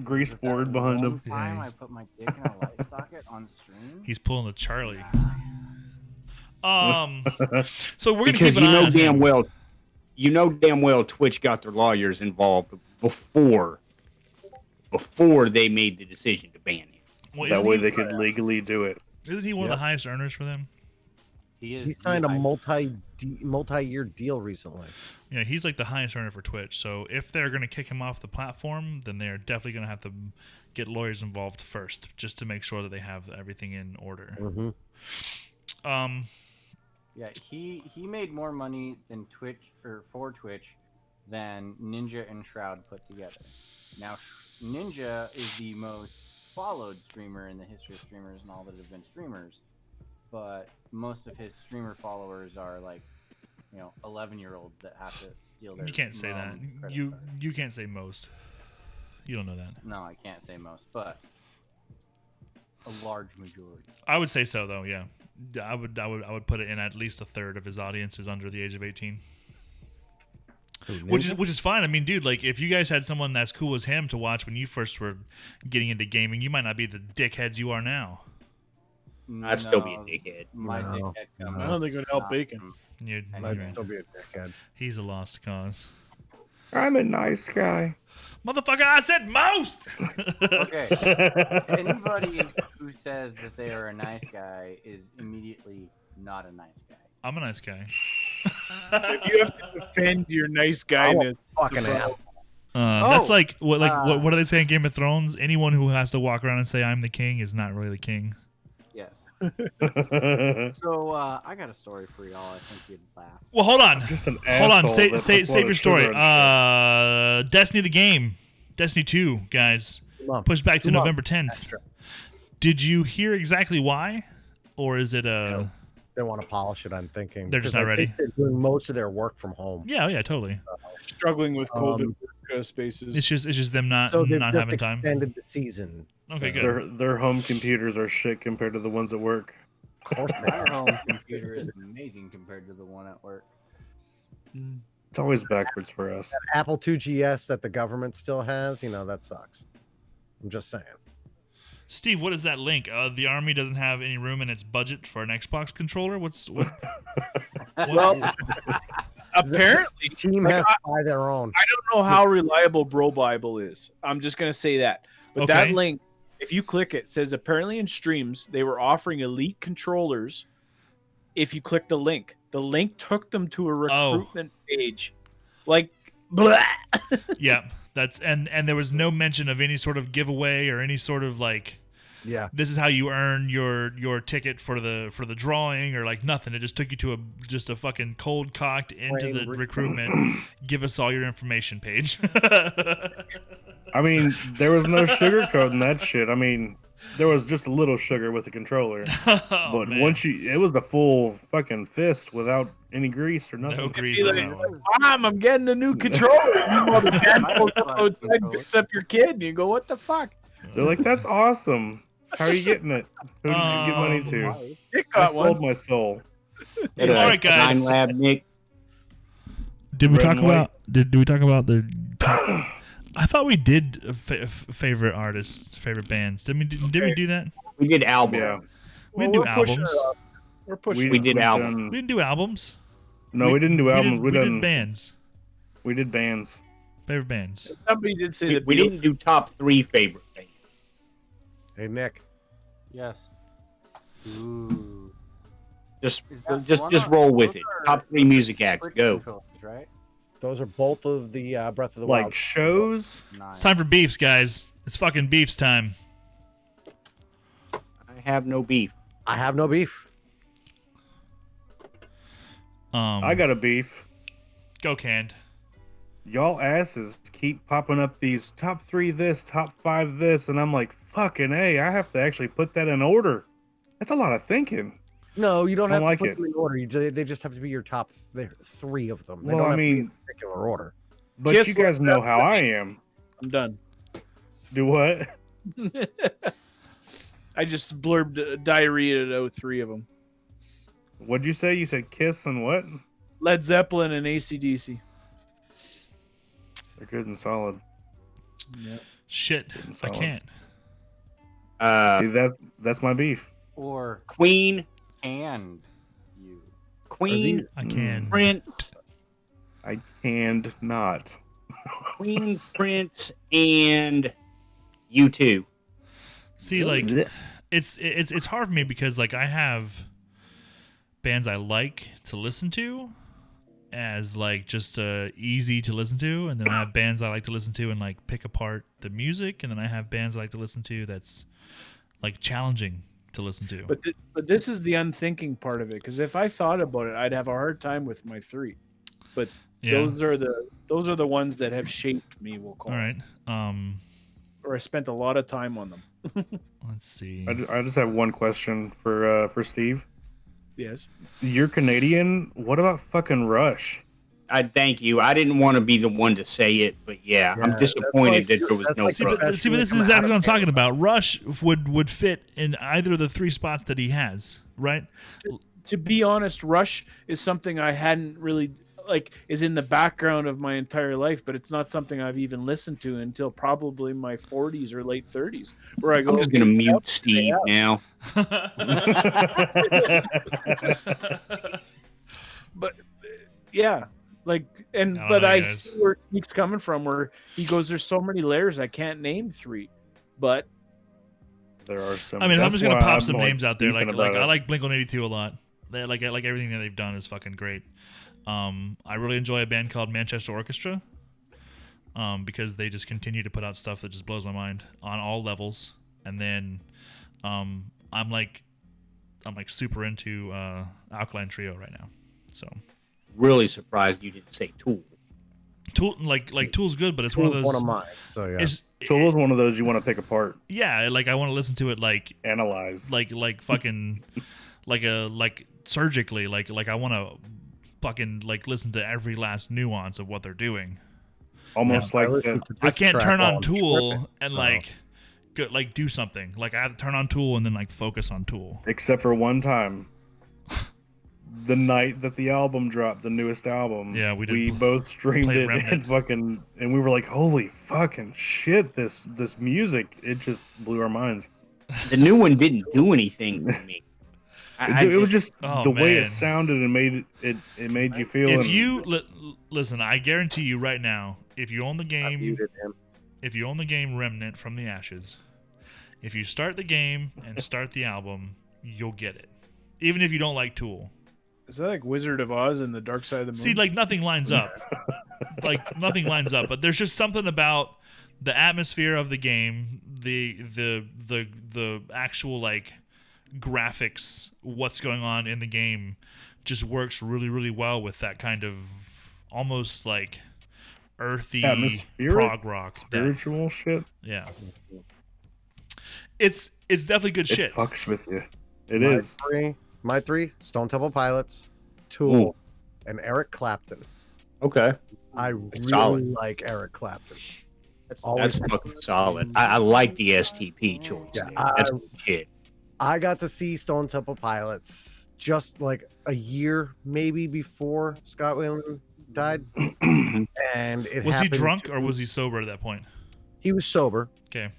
grease board behind him. One time Yeah, I he's- put my dick in a light socket on stream. He's pulling a Charlie. So we're gonna Because keep an eye on him. you know damn well Twitch got their lawyers involved before they made the decision to ban him. Well, That isn't way he- they could legally do it. Isn't he one of Yep. the highest earners for them? He signed a multi-year deal recently. Yeah, he's like the highest earner for Twitch. So if they're going to kick him off the platform, then they're definitely going to have to get lawyers involved first, just to make sure that they have everything in order. Mm-hmm. Yeah, he made more money than Twitch for Twitch than Ninja and Shroud put together. Now Ninja is the most followed streamer in the history of streamers and all that have been streamers, but most of his streamer followers are like, 11-year-olds that have to steal their. You can't say that. You can't say most. You don't know that. No, I can't say most, but a large majority. I would say so, though. Yeah, I would put it in at least a third of his audience is under the age of 18. Which is fine. I mean, dude, like if you guys had someone that's cool as him to watch when you first were getting into gaming, you might not be the dickheads you are now. I'd still be a dickhead. My dickhead comes. I don't think it would help Bacon. I'd still be a dickhead. He's a lost cause. I'm a nice guy. Motherfucker, I said most! Okay. Anybody who says that they are a nice guy is immediately not a nice guy. I'm a nice guy. If you have to defend your nice guyness, Fucking hell. That's like what do they say in Game of Thrones? Anyone who has to walk around and say I'm the king is not really the king. Yes. So I got a story for y'all. I think you'd laugh. Well, hold on. Just an Hold on. asshole Save that put your story. sugar on Destiny the game. Destiny 2, guys. Pushed back to November 10th. Extra. Did you hear exactly why? Or is it a... They want to polish it, I'm thinking. They're just because not I think ready. They're doing most of their work from home. Yeah, totally. struggling with COVID spaces. It's just them not So they've not just having time. extended the season. Okay, So- good. Their home computers are shit compared to the ones at work. Of course they My are. home computer is amazing compared to the one at work. It's always backwards for us. Apple 2GS that the government still has, that sucks. I'm just saying. Steve, what is that link? The Army doesn't have any room in its budget for an Xbox controller? What? Well, apparently, The team like, has to buy their own. I don't know how reliable Bro Bible is. I'm just gonna say that. But that Okay. link, if you click it, says apparently in streams they were offering elite controllers. If you click the link took them to a recruitment page. Like, blah. Yeah, that's and there was no mention of any sort of giveaway or any sort of like, Yeah. this is how you earn your ticket for the drawing or like nothing. It just took you to a fucking cold cocked into the recruitment. Give us all your information page. I mean, there was no sugarcoating that shit. I mean, there was just a little sugar with the controller. Oh, But man. once it was the full fucking fist without any grease or nothing. No grease Be on like, that one. Mom, I'm getting a new controller. Meanwhile, the dad pulls up Xbox outside and controller. picks up your kid, and you go, "What the fuck?" They're like, that's awesome. How are you getting it? Who did you give money to? Nick I got sold one. my soul. All right, guys. 9 Lab, Nick. Did we Red talk and white. about? Did we talk about the? I thought we did favorite artists, favorite bands. Did we do that? We did album. Yeah. We didn't do We're pushing albums. it up. We're pushing. We did album. done- We didn't do albums. No, we didn't do albums. We did bands. We did bands. Favorite bands. Somebody did say We, that we didn't do top 3 favorite things. Hey, Nick. Yes. Ooh. Just Is that just one just of- roll with those it. are Top 3 music acts. Switch Go. controllers, right? Those are both of the Breath of the Like Wild. shows. Nice. It's time for beefs, guys. It's fucking beefs time. I have no beef. I have no beef. I got a beef. Go canned. Y'all asses keep popping up these top 3 this, top 5 this, and I'm like, fucking A, I have to actually put that in order. That's a lot of thinking. No, you don't I have like to put it. them in order. They just have to be your top 3 of them. They Well, don't I have to be mean- in particular order. But Kiss you guys know how I am. I'm done. Do what? I just blurbed diarrhea at 03 of them. What'd you say? You said Kiss and what? Led Zeppelin and AC/DC. They're good and solid. Shit, I Solid. can't. See, that's my beef. Or Queen, and you. Queen, I can. Prince, I canned not. Queen, Prince, and U2. See, like, it's hard for me because like I have bands I like to listen to as like just easy to listen to, and then I have bands I like to listen to and like pick apart the music, and then I have bands I like to listen to that's like challenging to listen to. But this is the unthinking part of it, because if I thought about it, I'd have a hard time with my 3. But Yeah. those are the ones that have shaped me. We'll call All it. right. Or I spent a lot of time on them. Let's see. I just have one question for Steve. Yes. You're Canadian. What about fucking Rush? I thank you. I didn't want to be the one to say it, but yeah, I'm that's disappointed like- that there was that's no like See, the but Rush. best this is coming exactly out what I'm of talking Canada. about. Rush would fit in either of the 3 spots that he has, right? To be honest, Rush is something I hadn't really is in the background of my entire life, but it's not something I've even listened to until probably my 40s or late 30s, where I go. I'm just gonna "Okay, mute Steve now. But yeah, I don't but know, I guys. see where Steve's coming from, where he goes, "There's so many layers, I can't name 3," but There are some. I mean, I'm that's just gonna why pop I'm, some like, names out there. beefing Like about I it. like Blink-182 a lot. They like everything that they've done is fucking great. I really enjoy a band called Manchester Orchestra. Because they just continue to put out stuff that just blows my mind on all levels. And then, I'm like super into Alkaline Trio right now. So Really surprised you didn't say Tool. Tool, like Tool's good, but it's one of those. One of mine. So yeah. It's, Tool is one of those you want to pick apart, yeah, like I want to listen to it like analyze. fucking like surgically, like I want to fucking like listen to every last nuance of what they're doing. Almost I like listened the, to I this can't track turn while on I'm Tool tripping, and so. like do something. Like I have to turn on Tool and then like focus on Tool. except for one time, the night that the album dropped, the newest album. Yeah, we both streamed played it Remnant. and we were like, holy fucking shit! This music, it just blew our minds. The new one didn't do anything for me. It was just Oh, the way man. it sounded and made it made you feel. If and- you listen, I guarantee you right now, if you own the I game, muted him. if you own the game Remnant from the Ashes, if you start the game and start the album, you'll get it. Even if you don't like Tool. is that like Wizard of Oz and the Dark Side of the Moon? See, like nothing lines up. Nothing lines up, but there's just something about the atmosphere of the game, the actual like graphics, what's going on in the game just works really, really well with that kind of almost like earthy Atmospheric, prog rock. spiritual shit. Yeah. It's definitely good shit. It fucks with you. It my is. My three: Stone Temple Pilots, Tool, and Eric Clapton. Okay. I really solid. like Eric Clapton. That's fucking solid. I like the STP choice. Yeah, there. That's good shit. I got to see Stone Temple Pilots just like a year maybe before Scott Whalen died, and it Was he happened drunk to- or was he sober at that point? he was sober? Okay.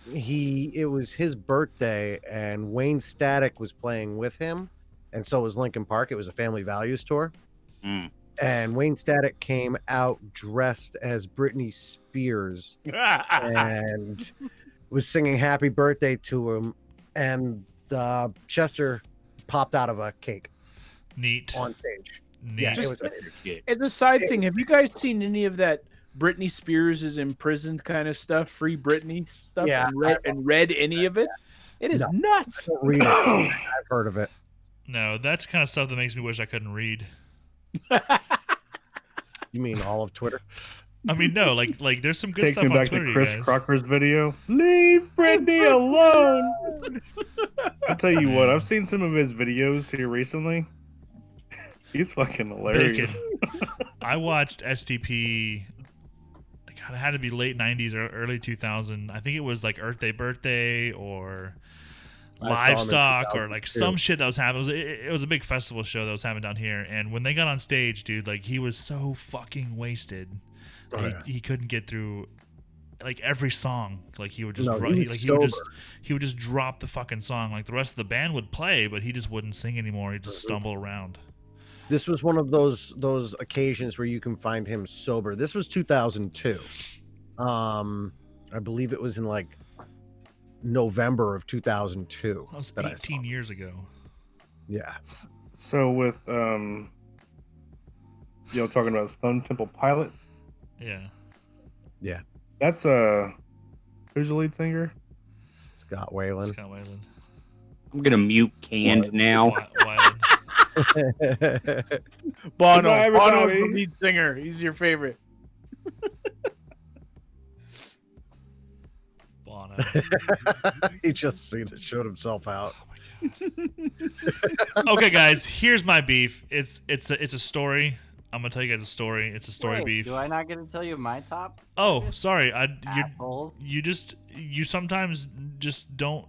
It was his birthday, and Wayne Static was playing with him, and so was Linkin Park. It was a Family Values tour. Mm. And Wayne Static came out dressed as Britney Spears and was singing happy birthday to him. And Chester popped out of a cake Neat. on stage. Neat. Yeah, Just- it was amazing. Shit. As a side thing, have you guys seen any of that Britney Spears is imprisoned kind of stuff, Free Britney stuff, Yeah, and read any of it? It is No. nuts. Don't read it. I've heard of it. No, that's the kind of stuff that makes me wish I couldn't read. You mean all of Twitter? I mean, no, like there's some good Takes stuff me on back Twitter, to you Chris guys. Crocker's video. Leave Britney alone. I'll tell you what, I've seen some of his videos here recently. He's fucking hilarious. I watched STP. God, it had to be late '90s or early 2000. I think it was like Earth Day Birthday or I saw him in Livestock or like 2002. some shit that was happening. It was a big festival show that was happening down here, and when they got on stage, dude, like he was so fucking wasted. Oh, he, yeah. he couldn't get through like every song. Like he would just No, dro- he he, was like, he would just sober. he would just drop the fucking song. Like the rest of the band would play, but he just wouldn't sing anymore. He'd just stumble around. This was one of those occasions where you can find him sober. This was 2002. I believe it was in like November of 2002 That was that I saw 18 him. years ago. Yeah. So with talking about Stone Temple Pilots, Yeah. that's who's the lead singer? Scott Whalen. Scott Weiland. I'm gonna mute canned now. Weiland. Bono. Goodbye, Bono's the everybody. lead singer. He's your favorite. Bono. He just showed himself out. Okay, guys, here's my beef. It's a story. I'm gonna tell you guys a story. It's a story Wait, beef. do I not get to tell you my top? Oh, artists? sorry. Assholes. You sometimes just don't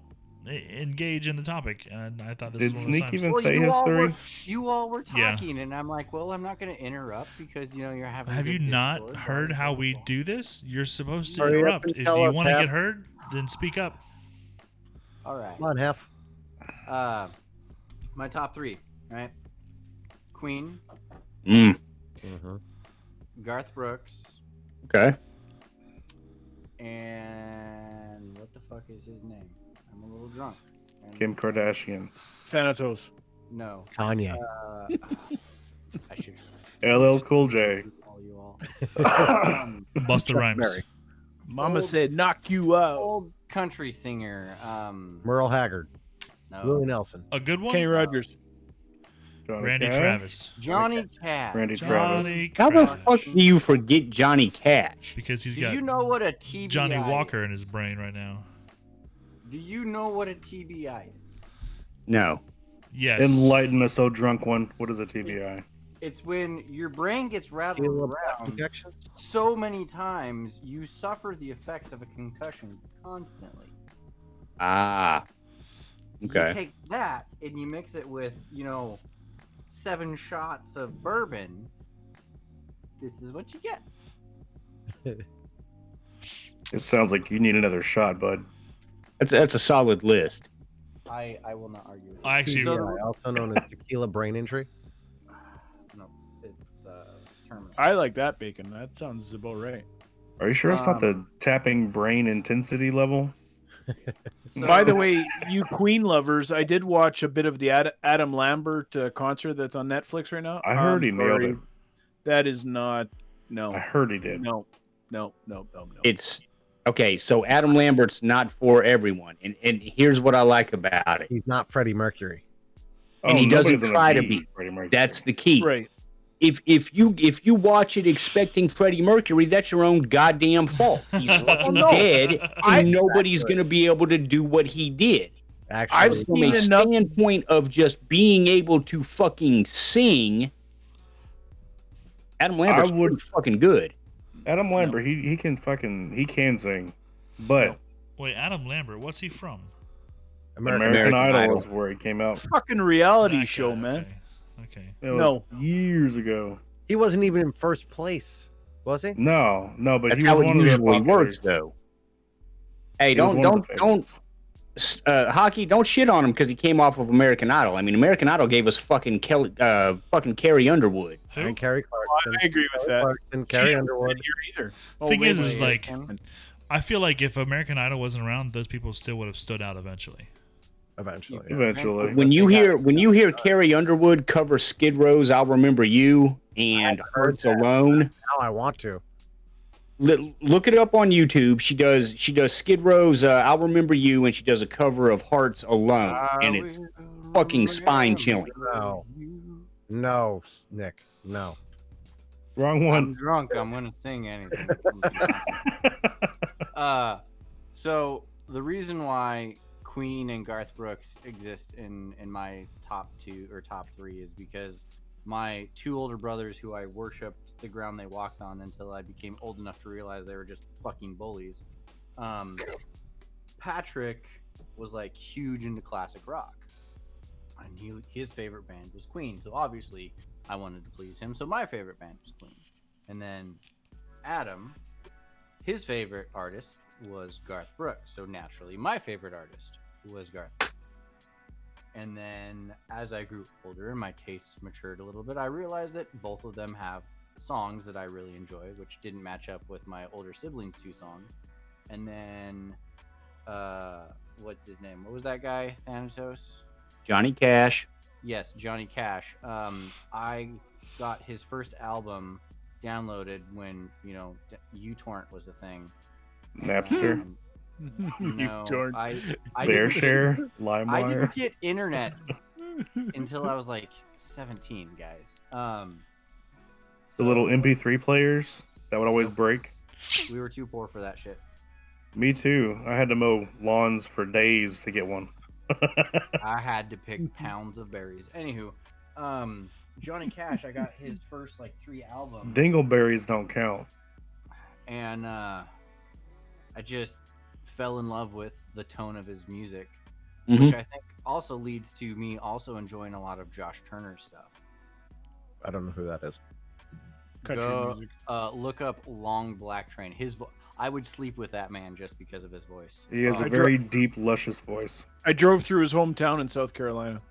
engage in the topic, and I thought this Did was one of those Sneak times. even Well, say you his all three? were you all were Yeah. talking, and I'm like, well, I'm not going to interrupt because you're having. Have you good not discourse, heard blah, how blah, we blah. do this? You're supposed to Hurry up interrupt. and If tell you us, want to Hap. get heard, then speak up. All right. Come on, Hef. My top three, right? Queen, Mm, Mm-hmm. Garth Brooks, okay. and what the fuck is his name? I'm a little drunk. And- Kim Kardashian, Thanatos. No. Kanye. I should. LL Cool J. All you all. Busta Chuck Rhymes. Berry. Mama Old- said, knock you out. Old country singer. Merle Haggard. No. Willie Nelson. A good one. Kenny Rogers. Johnny Randy Cash, Travis. Johnny Cash. Randy Travis. Johnny How the Travis. fuck do you forget Johnny Cash? Because he's Do got you know what a TBI Johnny Walker is? in his brain right now. Do you know what a TBI is? No. Yes. Enlighten us, oh drunk one. What is a TBI? It's when your brain gets rattled Caleb around Injection? so many times you suffer the effects of a concussion constantly. Ah. You Okay. take that and you mix it with, 7 shots of bourbon. This is what you get. It sounds like you need another shot, bud. That's a solid list. I will not argue with I it. actually- So TBI, also known as tequila brain injury. no, it's terminal. I like that bacon. That sounds about right. Are you sure it's not the tapping brain intensity level? So- By the way, you Queen lovers, I did watch a bit of the Adam Lambert concert that's on Netflix right now. I heard he I'm nailed sorry. it. That is not. I No. heard he did. No. No. It's okay. So Adam Lambert's not for everyone, and here's what I like about it. He's not Freddie Mercury. And he doesn't nobody's gonna try to beat be. Freddie Mercury. That's the key. Right. If you watch it expecting Freddie Mercury, that's your own goddamn fault. He's fucking no. dead, and nobody's gonna be able to do what he did. Actually, I've From a seen enough. standpoint of just being able to fucking sing, Adam Lambert's would- pretty fucking good. Adam Lambert. He can sing, but Wait, Adam Lambert. What's he from? American Idol Idol. is where he came out. Fucking reality That show, guy, man. Okay. It was No. years ago. He wasn't even in first place, was he? No, but That's he how was it one of the usually popular- works, though. Hey, he was don't one of the don't favorites. hockey. Don't shit on him because he came off of American Idol. I mean, American Idol gave us fucking Carrie Underwood. Who? And Carrie Clarkson. I agree with Carrie that. Clarkson, Carrie She Underwood. wasn't here either. Thing wait, is wait, like, Kim? I feel like if American Idol wasn't around, those people still would have stood out eventually. Eventually. Yeah. Eventually, When you hear Carrie Underwood cover Skid Row's "I'll Remember You" and "Hearts Alone," Now I want to. look it up on YouTube. She does Skid Row's "I'll Remember You" and she does a cover of "Hearts Alone," and it's fucking spine-chilling. No, Nick. No. wrong I'm one. drunk. I'm gonna sing anything. So the reason why Queen and Garth Brooks exist in my top 2 or top 3 is because my 2 older brothers, who I worshipped the ground they walked on until I became old enough to realize they were just fucking bullies. Patrick was like huge into classic rock, and his favorite band was Queen. So obviously, I wanted to please him. So my favorite band was Queen. And then Adam, his favorite artist was Garth Brooks. So naturally, my favorite artist was Garth. And then as I grew older and my tastes matured a little bit, I realized that both of them have songs that I really enjoy, which didn't match up with my older siblings' 2 songs. And then, what's his name? What was that guy? Thanatos? Johnny Cash. Yes, Johnny Cash. I got his first album downloaded when uTorrent was a thing. Napster, No, torrent. I didn't get, Bearshare, I LimeWire. didn't get internet until I was like 17, guys. The little so MP3 players that would always Nope. break. we were too poor for that shit. Me too. I had to mow lawns for days to get one. I had to pick pounds of berries. Anywho, Johnny Cash, I got his first like 3 albums, Dingleberries don't count. and I just fell in love with the tone of his music, Mhm. which I think also leads to me also enjoying a lot of Josh Turner's stuff. I don't know who that is. Country Go, music. look up Long Black Train. I would sleep with that man just because of his voice. He has a I very deep, luscious voice. I drove through his hometown in South Carolina.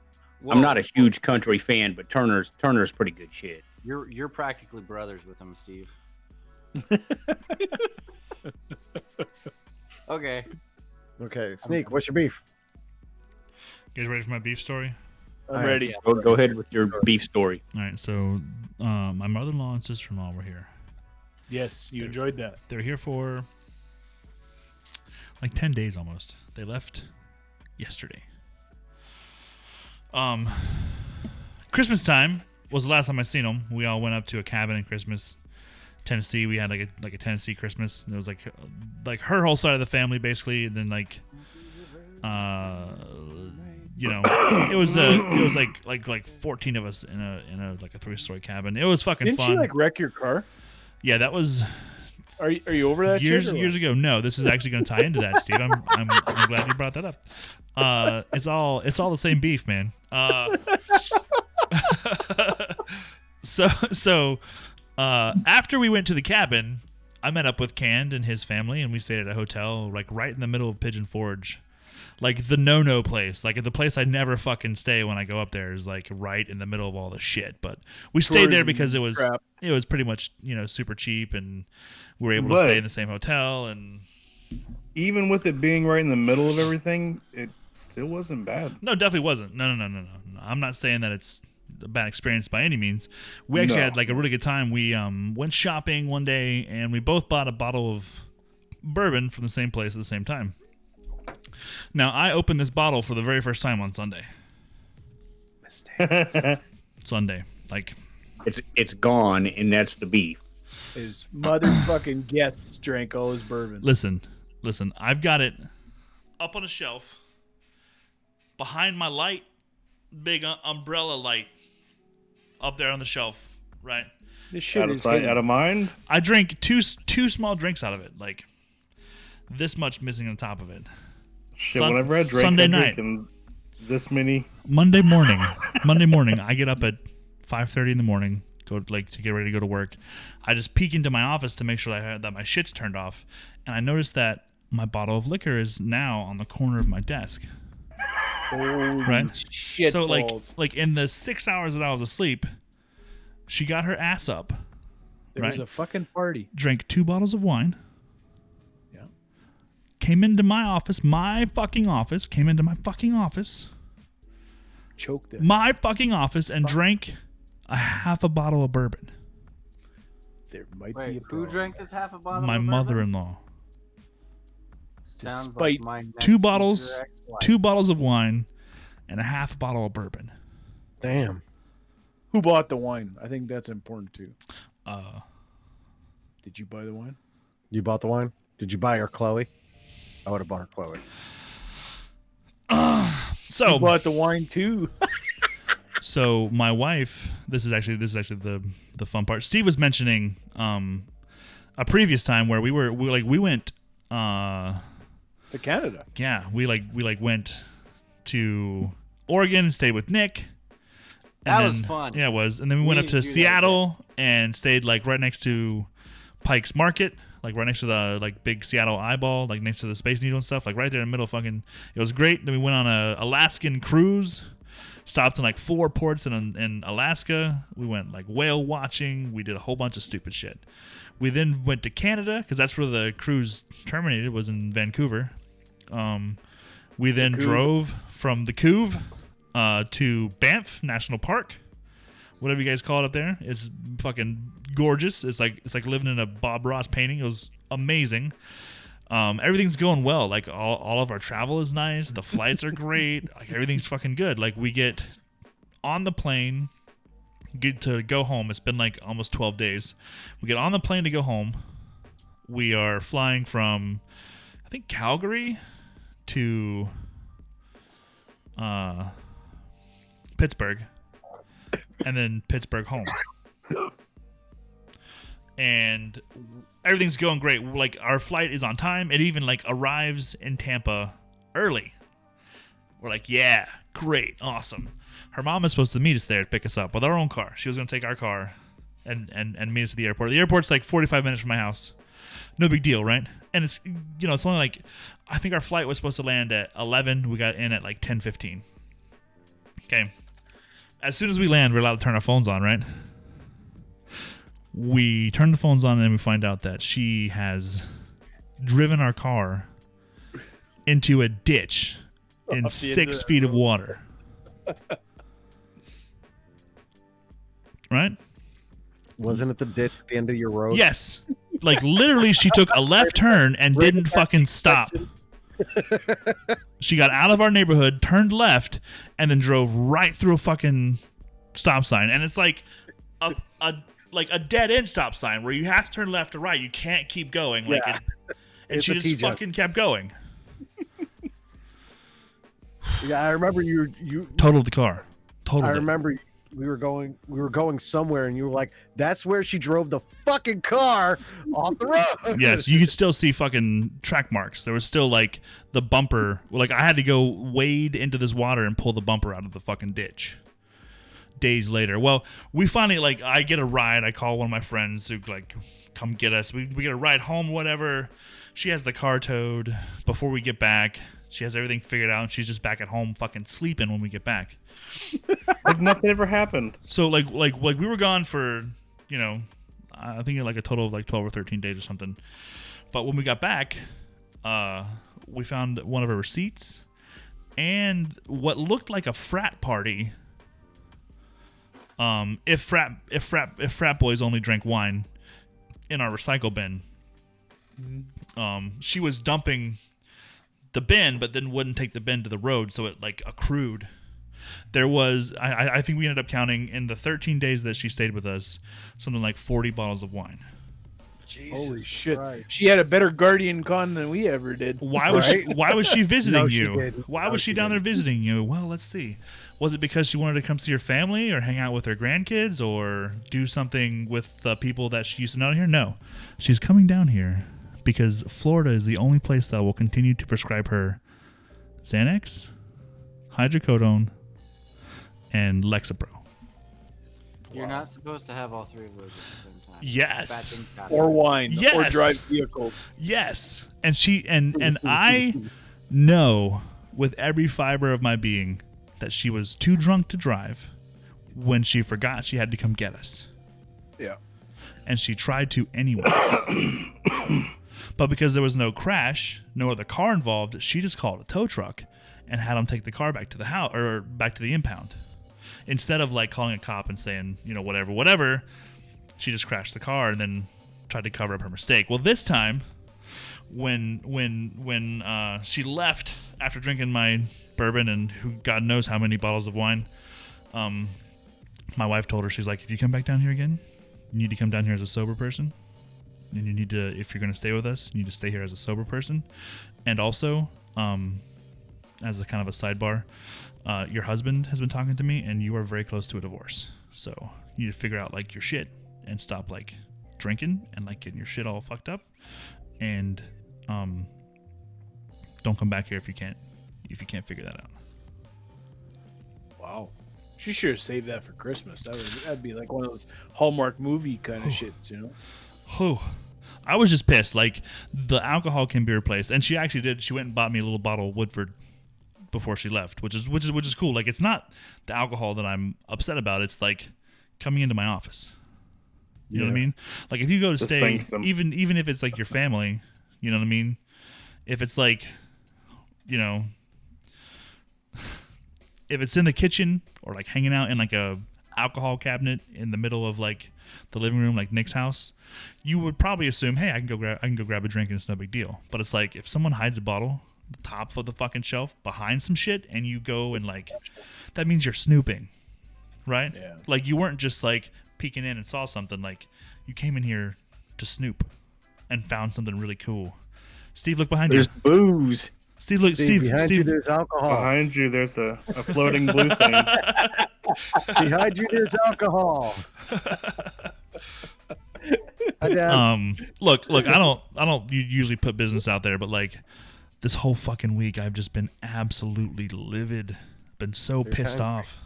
I'm not a huge country fan, but Turner's pretty good shit. You're practically brothers with him, Steve. Okay. Okay, Sneak, what's your beef? You guys ready for my beef story? I'm Alright. ready. Go ahead with your beef story. All right, so my mother-in-law and sister-in-law were here. Yes, you enjoyed that. They were here for like 10 days almost. They left yesterday. Christmas time was the last time I seen them. We all went up to a cabin in Christmas, Tennessee. We had like a Tennessee Christmas. And it was like her whole side of the family basically, and then like it was like 14 of us in a like a 3-story cabin. It was fucking Didn't fun. you like wreck your car? Yeah, that was Are you over that years shit? ago. No, this is actually going to tie into that, Steve. I'm glad you brought that up. It's all the same beef, man. So after we went to the cabin, I met up with Cand and his family, and we stayed at a hotel like right in the middle of Pigeon Forge, like the no place, like the place I never fucking stay when I go up there is like right in the middle of all the shit. But we stayed there because it was Crap. pretty much super cheap, and we were able to But- stay in the same hotel. And Even with it being right in the middle of everything, it still wasn't bad. no, definitely wasn't. No. I'm not saying that it's a bad experience by any means. We actually No. had like a really good time. We went shopping one day, and we both bought a bottle of bourbon from the same place at the same time. Now, I opened this bottle for the very first time on Sunday. Sunday. Like, It's gone, and that's the beef. His motherfucking guests drank all his bourbon. listen. I've got it up on a shelf behind my light, big umbrella light up there on the shelf, right? This shit Out of is sight, hidden. out of mind. I drank two small drinks out of it, like this much missing on top of it. Shit, whenever I drink, Sunday I'm night. drinking this many. Monday morning, I get up at 5:30 in the morning, go like to get ready to go to work. I just peek into my office to make sure that my shit's turned off, and I noticed that my bottle of liquor is now on the corner of my desk. Holy Right? shit So balls. like in the 6 hours that I was asleep, she got her ass up, There was right? a fucking party. drank 2 bottles of wine. Yeah. Came into my office, came into my fucking office, and drank a half a bottle of bourbon. There might be a Wait, who problem. drank this half a bottle? My of bourbon? mother-in-law. Sounds Despite like my next 2 bottles, future ex-wife. 2 bottles of wine, and a half a bottle of bourbon. Damn. Who bought the wine? I think that's important too. Uh, Did you buy the wine? You bought the wine? Did you buy her Chloe? I would have bought her Chloe. so You bought the wine too. So my wife, this is actually the fun part. Steve was mentioning a previous time where we went To Canada. yeah, we went to Oregon and stayed with Nick. And That was then- fun. Yeah, it was. And then we went up need to to do that Seattle and stayed like right next to Pike's Market, like right next to the like big Seattle eyeball, like next to the Space Needle and stuff, like right there in the middle. Fucking, it was great. Then we went on a Alaskan cruise. Stopped in like 4 ports in Alaska. We went like whale watching. We did a whole bunch of stupid shit. We then went to Canada because that's where the cruise terminated, was in Vancouver. We then Couve. drove from the Couve to Banff National Park, whatever you guys call it up there. It's fucking gorgeous. It's like living in a Bob Ross painting. It was amazing. Everything's going well. Like all of our travel is nice. The flights are great. Like everything's fucking good. Like we get on the plane, get to go home. It's been like almost 12 days. We get on the plane to go home. We are flying from, I think, Calgary to Pittsburgh, and then Pittsburgh home. And everything's going great. Like our flight is on time. It even like arrives in Tampa early. We're like, yeah, great, awesome. Her mom is supposed to meet us there to pick us up with our own car. She was going to take our car and meet us at the airport. The airport's like 45 minutes from my house. No big deal, right? And it's, you know, it's only like, I think our flight was supposed to land at 11. We got in at like 10:15. Okay. As soon as we land, we're allowed to turn our phones on, right? We turn the phones on and we find out that she has driven our car into a ditch in 6 feet of water. Right? Wasn't it the ditch at the end of your road? Yes. Like literally she took a left turn and didn't fucking stop. She got out of our neighborhood, turned left, and then drove right through a fucking stop sign. And it's like a dead end stop sign where you have to turn left or right. You can't keep going. Like Yeah. and she just fucking kept going. Yeah, I remember you Totaled the car. Totaled I it. remember we were going somewhere and you were like, that's where she drove the fucking car off the road. Yes, you could still see fucking track marks. There was still like the bumper. Like I had to go wade into this water and pull the bumper out of the fucking ditch. Days later. Well, we finally, like, I get a ride. I call one of my friends who like come get us. We get a ride home, whatever. She has the car towed before we get back. She has everything figured out and she's just back at home fucking sleeping when we get back. Like nothing ever happened. So like we were gone for, you know, I think like a total of like 12 or 13 days or something. But when we got back, we found one of her receipts and what looked like a frat party. If frat boys only drank wine in our recycle bin. She was dumping the bin, but then wouldn't take the bin to the road, so it like accrued. There was, I think we ended up counting in the 13 days that she stayed with us, something like 40 bottles of wine. Jesus Holy shit! Christ. She had a better guardian con than we ever did. Why was she visiting No, she you? didn't. Why No, was she she down there visiting you? Well, let's see. Was it because she wanted to come see her family or hang out with her grandkids or do something with the people that she used to know here? No. She's coming down here because Florida is the only place that will continue to prescribe her Xanax, hydrocodone, and Lexapro. You're not supposed to have all three of those at the same time. Yes. Bad things happen. Or wine. Or Yes. drive vehicles. Yes. And she and I know with every fiber of my being that she was too drunk to drive when she forgot she had to come get us. Yeah. And she tried to anyway. But because there was no crash, no other car involved, she just called a tow truck and had them take the car back to the house or back to the impound. Instead of like calling a cop and saying, you know, whatever, she just crashed the car and then tried to cover up her mistake. Well, this time, when she left after drinking my bourbon and who God knows how many bottles of wine, my wife told her, she's like, if you come back down here again, you need to come down here as a sober person. And you need to, if you're going to stay with us, you need to stay here as a sober person. And also, as a kind of a sidebar, your husband has been talking to me and you are very close to a divorce. So you need to figure out like your shit and stop like drinking and like getting your shit all fucked up. And don't come back here if you can't figure that out. Wow. She should have saved that for Christmas. That'd be like one of those Hallmark movie kind of shits, you know? Oh, I was just pissed. Like the alcohol can be replaced, and she actually did. She went and bought me a little bottle of Woodford before she left, which is cool. Like it's not the alcohol that I'm upset about. It's like coming into my office. You know what I mean? Like if you go to The stay, sanctum. even if it's like your family, you know what I mean? If it's like, you know, if it's in the kitchen or like hanging out in like a alcohol cabinet in the middle of like the living room, like Nick's house, you would probably assume, hey, I can go grab a drink and it's no big deal. But it's like if someone hides a bottle at the top of the fucking shelf behind some shit and you go and like, that means you're snooping, right? Yeah. Like you weren't just like peeking in and saw something. Like you came in here to snoop and found something really cool. Steve, look behind There's you. booze. Steve, look. Steve, behind you, Steve. there's alcohol. Behind you, there's a floating blue thing. Behind you, there's alcohol. Hi, Dad. Look. I don't usually put business out there, but like this whole fucking week, I've just been absolutely livid. Been so There's pissed Henry. off.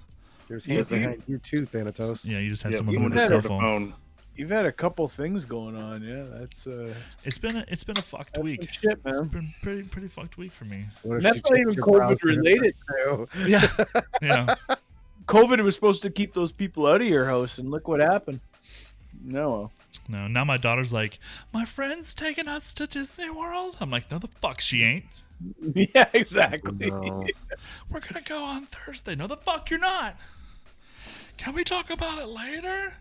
There's hands behind you too, Thanatos. Yeah, you just had Yeah, someone someone on their just cell had a phone. phone. You've had a couple things going on. Yeah, that's It's been a fucked that's week. some shit, It's man. been pretty fucked week for me. What if And that's she not checked even your COVID browser related. too? Yeah. COVID was supposed to keep those people out of your house, and look what happened. No. No, now my daughter's like, my friend's taking us to Disney World. I'm like, no, the fuck she ain't. Yeah, exactly. No. We're gonna go on Thursday. No, the fuck you're not. Can we talk about it later?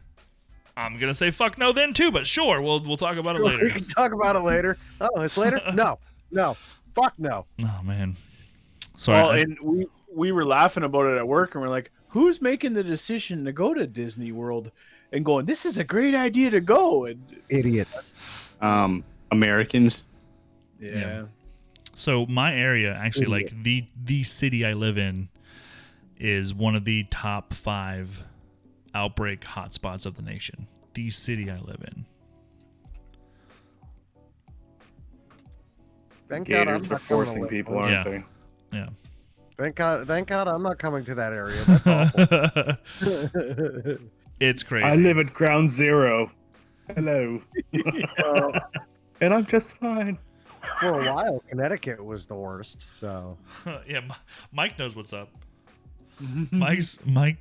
I'm gonna say fuck no then too, but sure, we'll talk about it We later. can talk about it later. Oh, it's later? No. Fuck no. Oh man, sorry. Well, and we were laughing about it at work, and we're like, who's making the decision to go to Disney World? And going, this is a great idea to go. And Idiots. Americans. yeah. So my area, actually, like Idiots. the city I live in, is one of the top 5 outbreak hotspots of the nation. The city I live in. Thank God I'm Gators are not coming forcing away. people, aren't Yeah. they? Yeah. Thank God I'm not coming to that area. That's awful. It's crazy. I live at Ground Zero. Hello. And I'm just fine. For a while, Connecticut was the worst. So Yeah, Mike knows what's up. Mike's maybe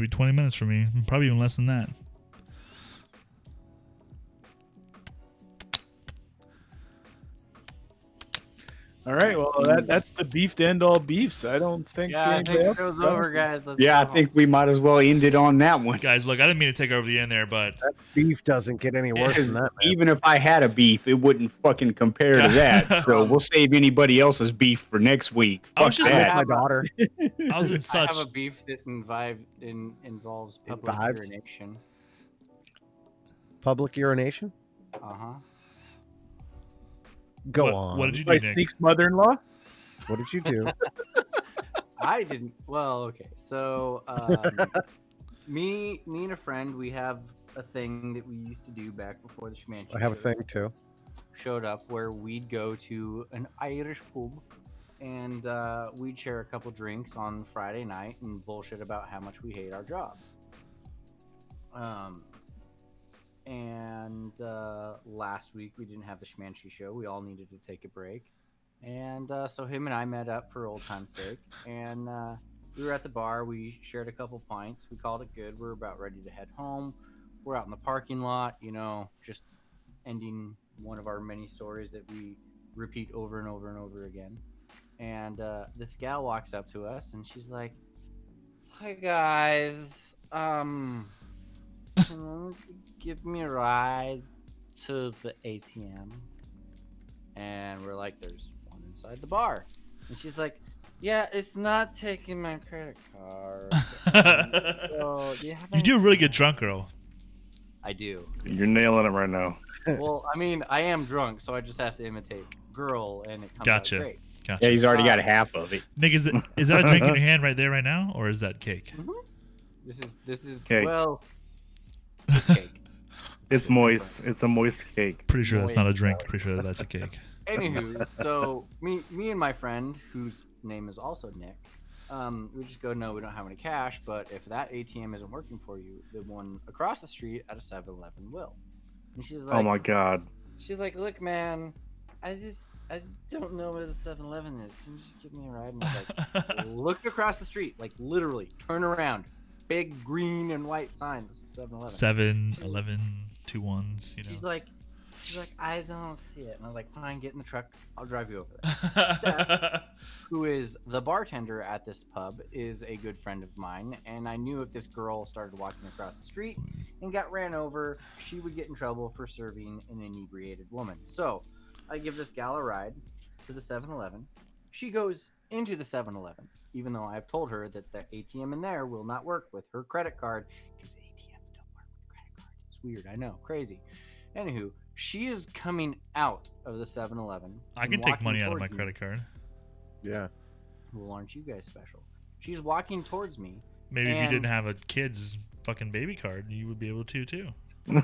20 minutes from me, probably even less than that. All right, well, that's the beef to end all beefs. I don't think. Yeah, I anybody think else- show's over, guys. Let's Yeah, I go think we might as well end it on that one. Guys, look, I didn't mean to take over the end there, but beef doesn't get any worse than that, man. Even if I had a beef, it wouldn't fucking compare to that. So we'll save anybody else's beef for next week. I was Fuck just- That's that. my daughter. I was in I such. have a beef that involves public Involves? urination. Public urination? Uh-huh. Go what, on. What did you My do, Nick? Sneak's mother-in-law. What did you do? I didn't. Well, okay. So, me and a friend, we have a thing that we used to do back before the Schmancy I have a show thing too. showed up, where we'd go to an Irish pub and we'd share a couple drinks on Friday night and bullshit about how much we hate our jobs. And last week we didn't have the Schmancy show. We all needed to take a break. And so him and I met up for old time's sake. And we were at the bar. We shared a couple pints. We called it good. We're about ready to head home. We're out in the parking lot, just ending one of our many stories that we repeat over and over and over again. And this gal walks up to us and she's like, "Hi guys, can you give me a ride to the ATM?" And we're like, "There's one inside the bar." And she's like, "Yeah, it's not taking my credit card." So, do you have You do a really good drunk, girl. I do. You're nailing it right now. Well, I mean, I am drunk, so I just have to imitate girl, and it comes Gotcha. out great. Gotcha. Yeah, he's already got half of it. Nick, is that a drink in your hand right there, right now, or is that cake? This is Cake. well, it's cake. It's moist. It's a moist cake. Pretty sure that's not a drink. Pretty sure that's a cake. Anywho, so me and my friend, whose name is also Nick, we just go, "No, we don't have any cash, but if that ATM isn't working for you, the one across the street at a 7-Eleven will." And she's like, Oh my god. she's like, "Look, man, I just don't know where the 7-Eleven is. Can you just give me a ride?" And I was like, look across the street, like literally turn around, big green and white sign. This is 7-Eleven. 7, 11, 2 1s. She's like, She's like, I don't see it. And I was like, fine, get in the truck. I'll drive you over there. Steph, who is the bartender at this pub, is a good friend of mine. And I knew if this girl started walking across the street and got ran over, she would get in trouble for serving an inebriated woman. So I give this gal a ride to the 7-Eleven. She goes into the 7-Eleven, even though I've told her that the ATM in there will not work with her credit card because ATMs don't work with credit cards. It's weird, I know, crazy. Anywho, she is coming out of the 7-Eleven. I can take money out of my credit card. Yeah. Well, aren't you guys special? She's walking towards me. Maybe if you didn't have a kid's fucking baby card, you would be able to too. Be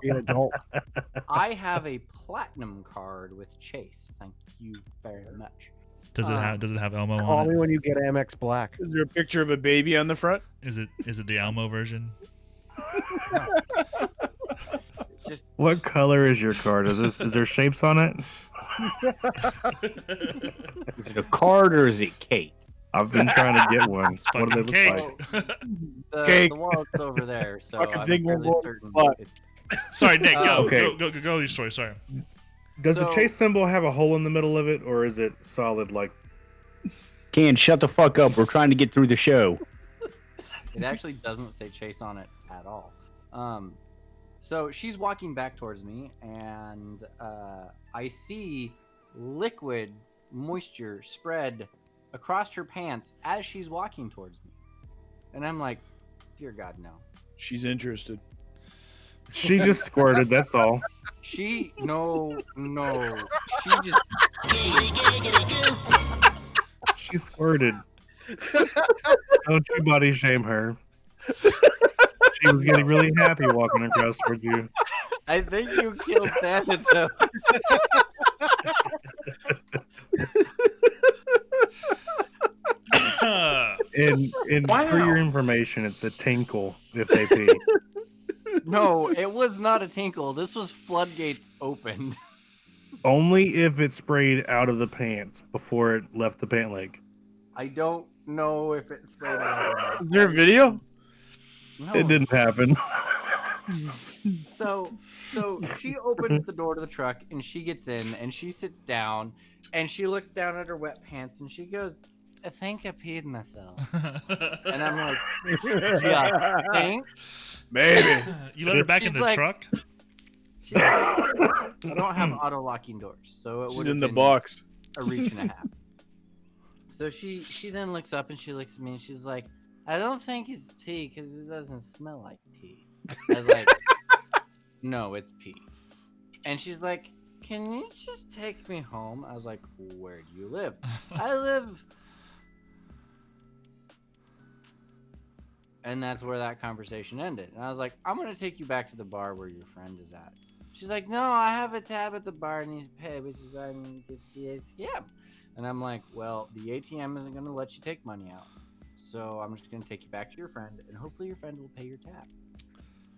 an adult. I have a platinum card with Chase. Thank you very much. Does it have Elmo Call on me it? when you get Amex Black. Is there a picture of a baby on the front? Is it the Elmo version? It's just What color is your card? Is there shapes on it? Is it a card or is it cake? I've been trying to get one. It's What do fucking they cake. look like? Cake. The wallet's over there, so Fucking I'm thing fairly won't go in certain the spot. it's- Sorry, Nick. Go, Okay. go with your story. Sorry. Does the So- chase symbol have a hole in the middle of it, or is it solid like? Can shut the fuck up. We're trying to get through the show. It actually doesn't say Chase on it at all. So she's walking back towards me, and I see liquid moisture spread across her pants as she's walking towards me. And I'm like, dear God, no. She's interested. She just squirted. That's all. No. She just, She squirted. Don't you body shame her. She was getting really happy walking across towards you. I think you killed Thanatos. And Wow. for your information, it's a tinkle if they pee. No, it was not a tinkle. This was floodgates opened. Only if it sprayed out of the pants before it left the pant leg. I don't know if it sprayed out. Is there a video? No. It didn't happen. So she opens the door to the truck and she gets in and she sits down and she looks down at her wet pants and she goes, I think I peed myself. And I'm like, yeah, think? Maybe. You let her back in She's the like- truck? She's like, I don't have auto locking doors, so it She's would in have the been box. a reach and a half. So she then looks up and she looks at me and she's like, I don't think it's pee because it doesn't smell like pee. I was like, no, it's pee. And she's like, can you just take me home? I was like, where do you live? I live. And that's where that conversation ended. And I was like, I'm going to take you back to the bar where your friend is at. She's like, no, I have a tab at the bar and need to pay, which is why I need to get the ATM. And I'm like, well, the ATM isn't going to let you take money out. So I'm just going to take you back to your friend, and hopefully your friend will pay your tab.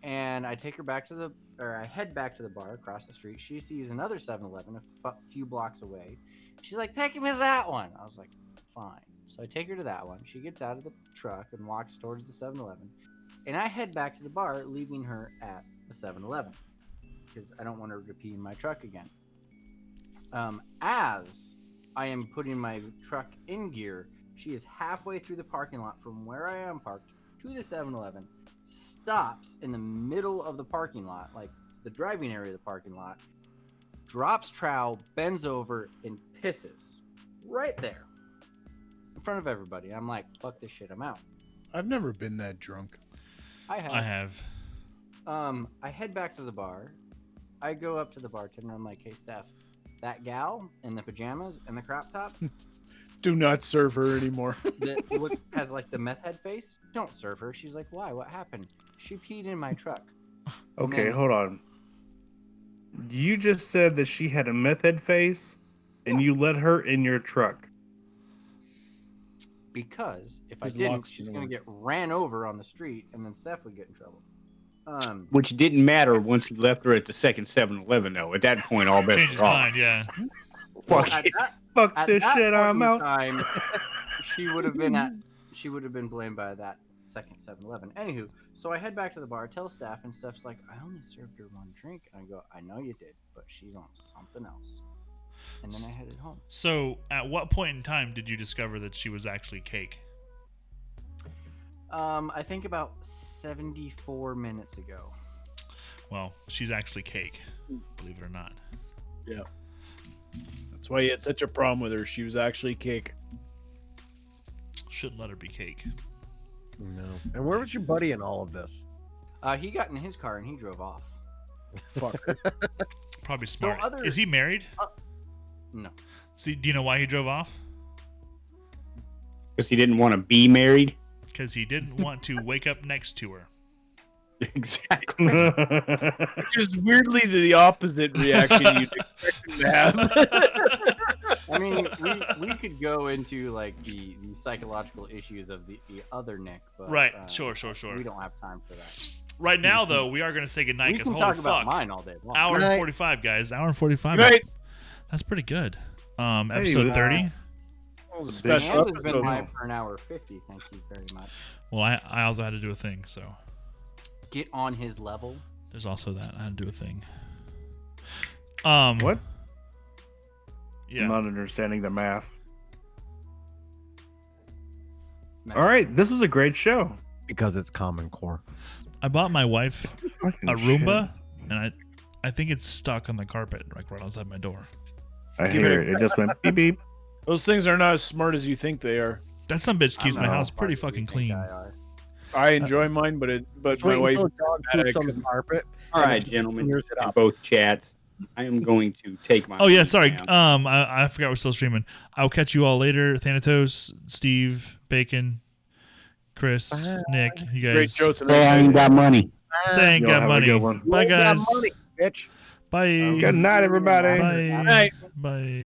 And I take her back to I head back to the bar across the street. She sees another 7-Eleven a few blocks away. She's like, take me to that one. I was like, fine. So I take her to that one. She gets out of the truck and walks towards the 7-Eleven. And I head back to the bar, leaving her at the 7-Eleven. Because I don't want her to pee in my truck again. As I am putting my truck in gear, she is halfway through the parking lot from where I am parked to the 7-Eleven, stops in the middle of the parking lot, like the driving area of the parking lot, drops trowel, bends over, and pisses right there in front of everybody. I'm like, fuck this shit, I'm out. I've never been that drunk. I have. I have. I head back to the bar. I go up to the bartender. I'm like, hey, Steph, that gal in the pajamas and the crop top Do not serve her anymore. that has like the meth head face, don't serve her. She's like, why? What happened? She peed in my truck. Okay, Man. hold on. You just said that she had a meth head face, and you let her in your truck. Because if I His didn't, locks she's didn't gonna work. get ran over on the street, and then Steph would get in trouble. Which didn't matter once he left her at the second 7-Eleven, though. At that point, all bets Change his were off. mind, yeah. Fuck at it. Fuck at this that shit, point I'm in out. time, she would have been blamed by that second 7-Eleven. Anywho, so I head back to the bar, tell staff, and Steph's like, I only served her one drink. And I go, I know you did, but she's on something else. And then I headed home. So, at what point in time did you discover that she was actually cake? I think about 74 minutes ago. Well, she's actually cake, believe it or not. Yeah. That's why you had such a problem with her. She was actually cake. Shouldn't let her be cake. No. And where was your buddy in all of this? He got in his car and he drove off. Fuck. Probably smart. other- Is he married? No. See, do you know why he drove off? Because he didn't want to be married. Because he didn't want to wake up next to her. Exactly. Which is weirdly the opposite reaction you'd expect him to have. I mean, we could go into like the psychological issues of the other Nick, but Right. Sure. we don't have time for that. Right now, though, we are going to say goodnight. We can Holy talk fuck. about mine all day long. Hour Good and night. 45, guys. Hour and 45. Right. That's pretty good. Episode Hey, 30. Special And has been episode. live for an hour 50. Thank you very much. Well, I also had to do a thing, so Get on his level. there's also that. I had to do a thing. What? Yeah. I'm not understanding the math. Max. All right, this was a great show. Because it's Common Core. I bought my wife Fucking a Roomba, and I think it's stuck on the carpet, like right outside my door. shit. I Give hear it it. It just went beep beep. Those things are not as smart as you think they are. That some bitch keeps I'm my not house as pretty smart as you fucking think clean. I are. I enjoy mine, but Just my wait wife. until a dog poops on the because- carpet. All and right, it gentlemen, smears it in up. both chats, I am going to take my. Oh yeah, leave sorry. now. I forgot we're still streaming. I'll catch you all later. Thanatos, Steve, Bacon, Chris, Bye. Nick. You guys. Great show tonight. Say I ain't got money. Saying Y'all got have a money. good one. Bye You got guys. money, bitch. Bye. Good night, everybody. Bye. Night. Bye.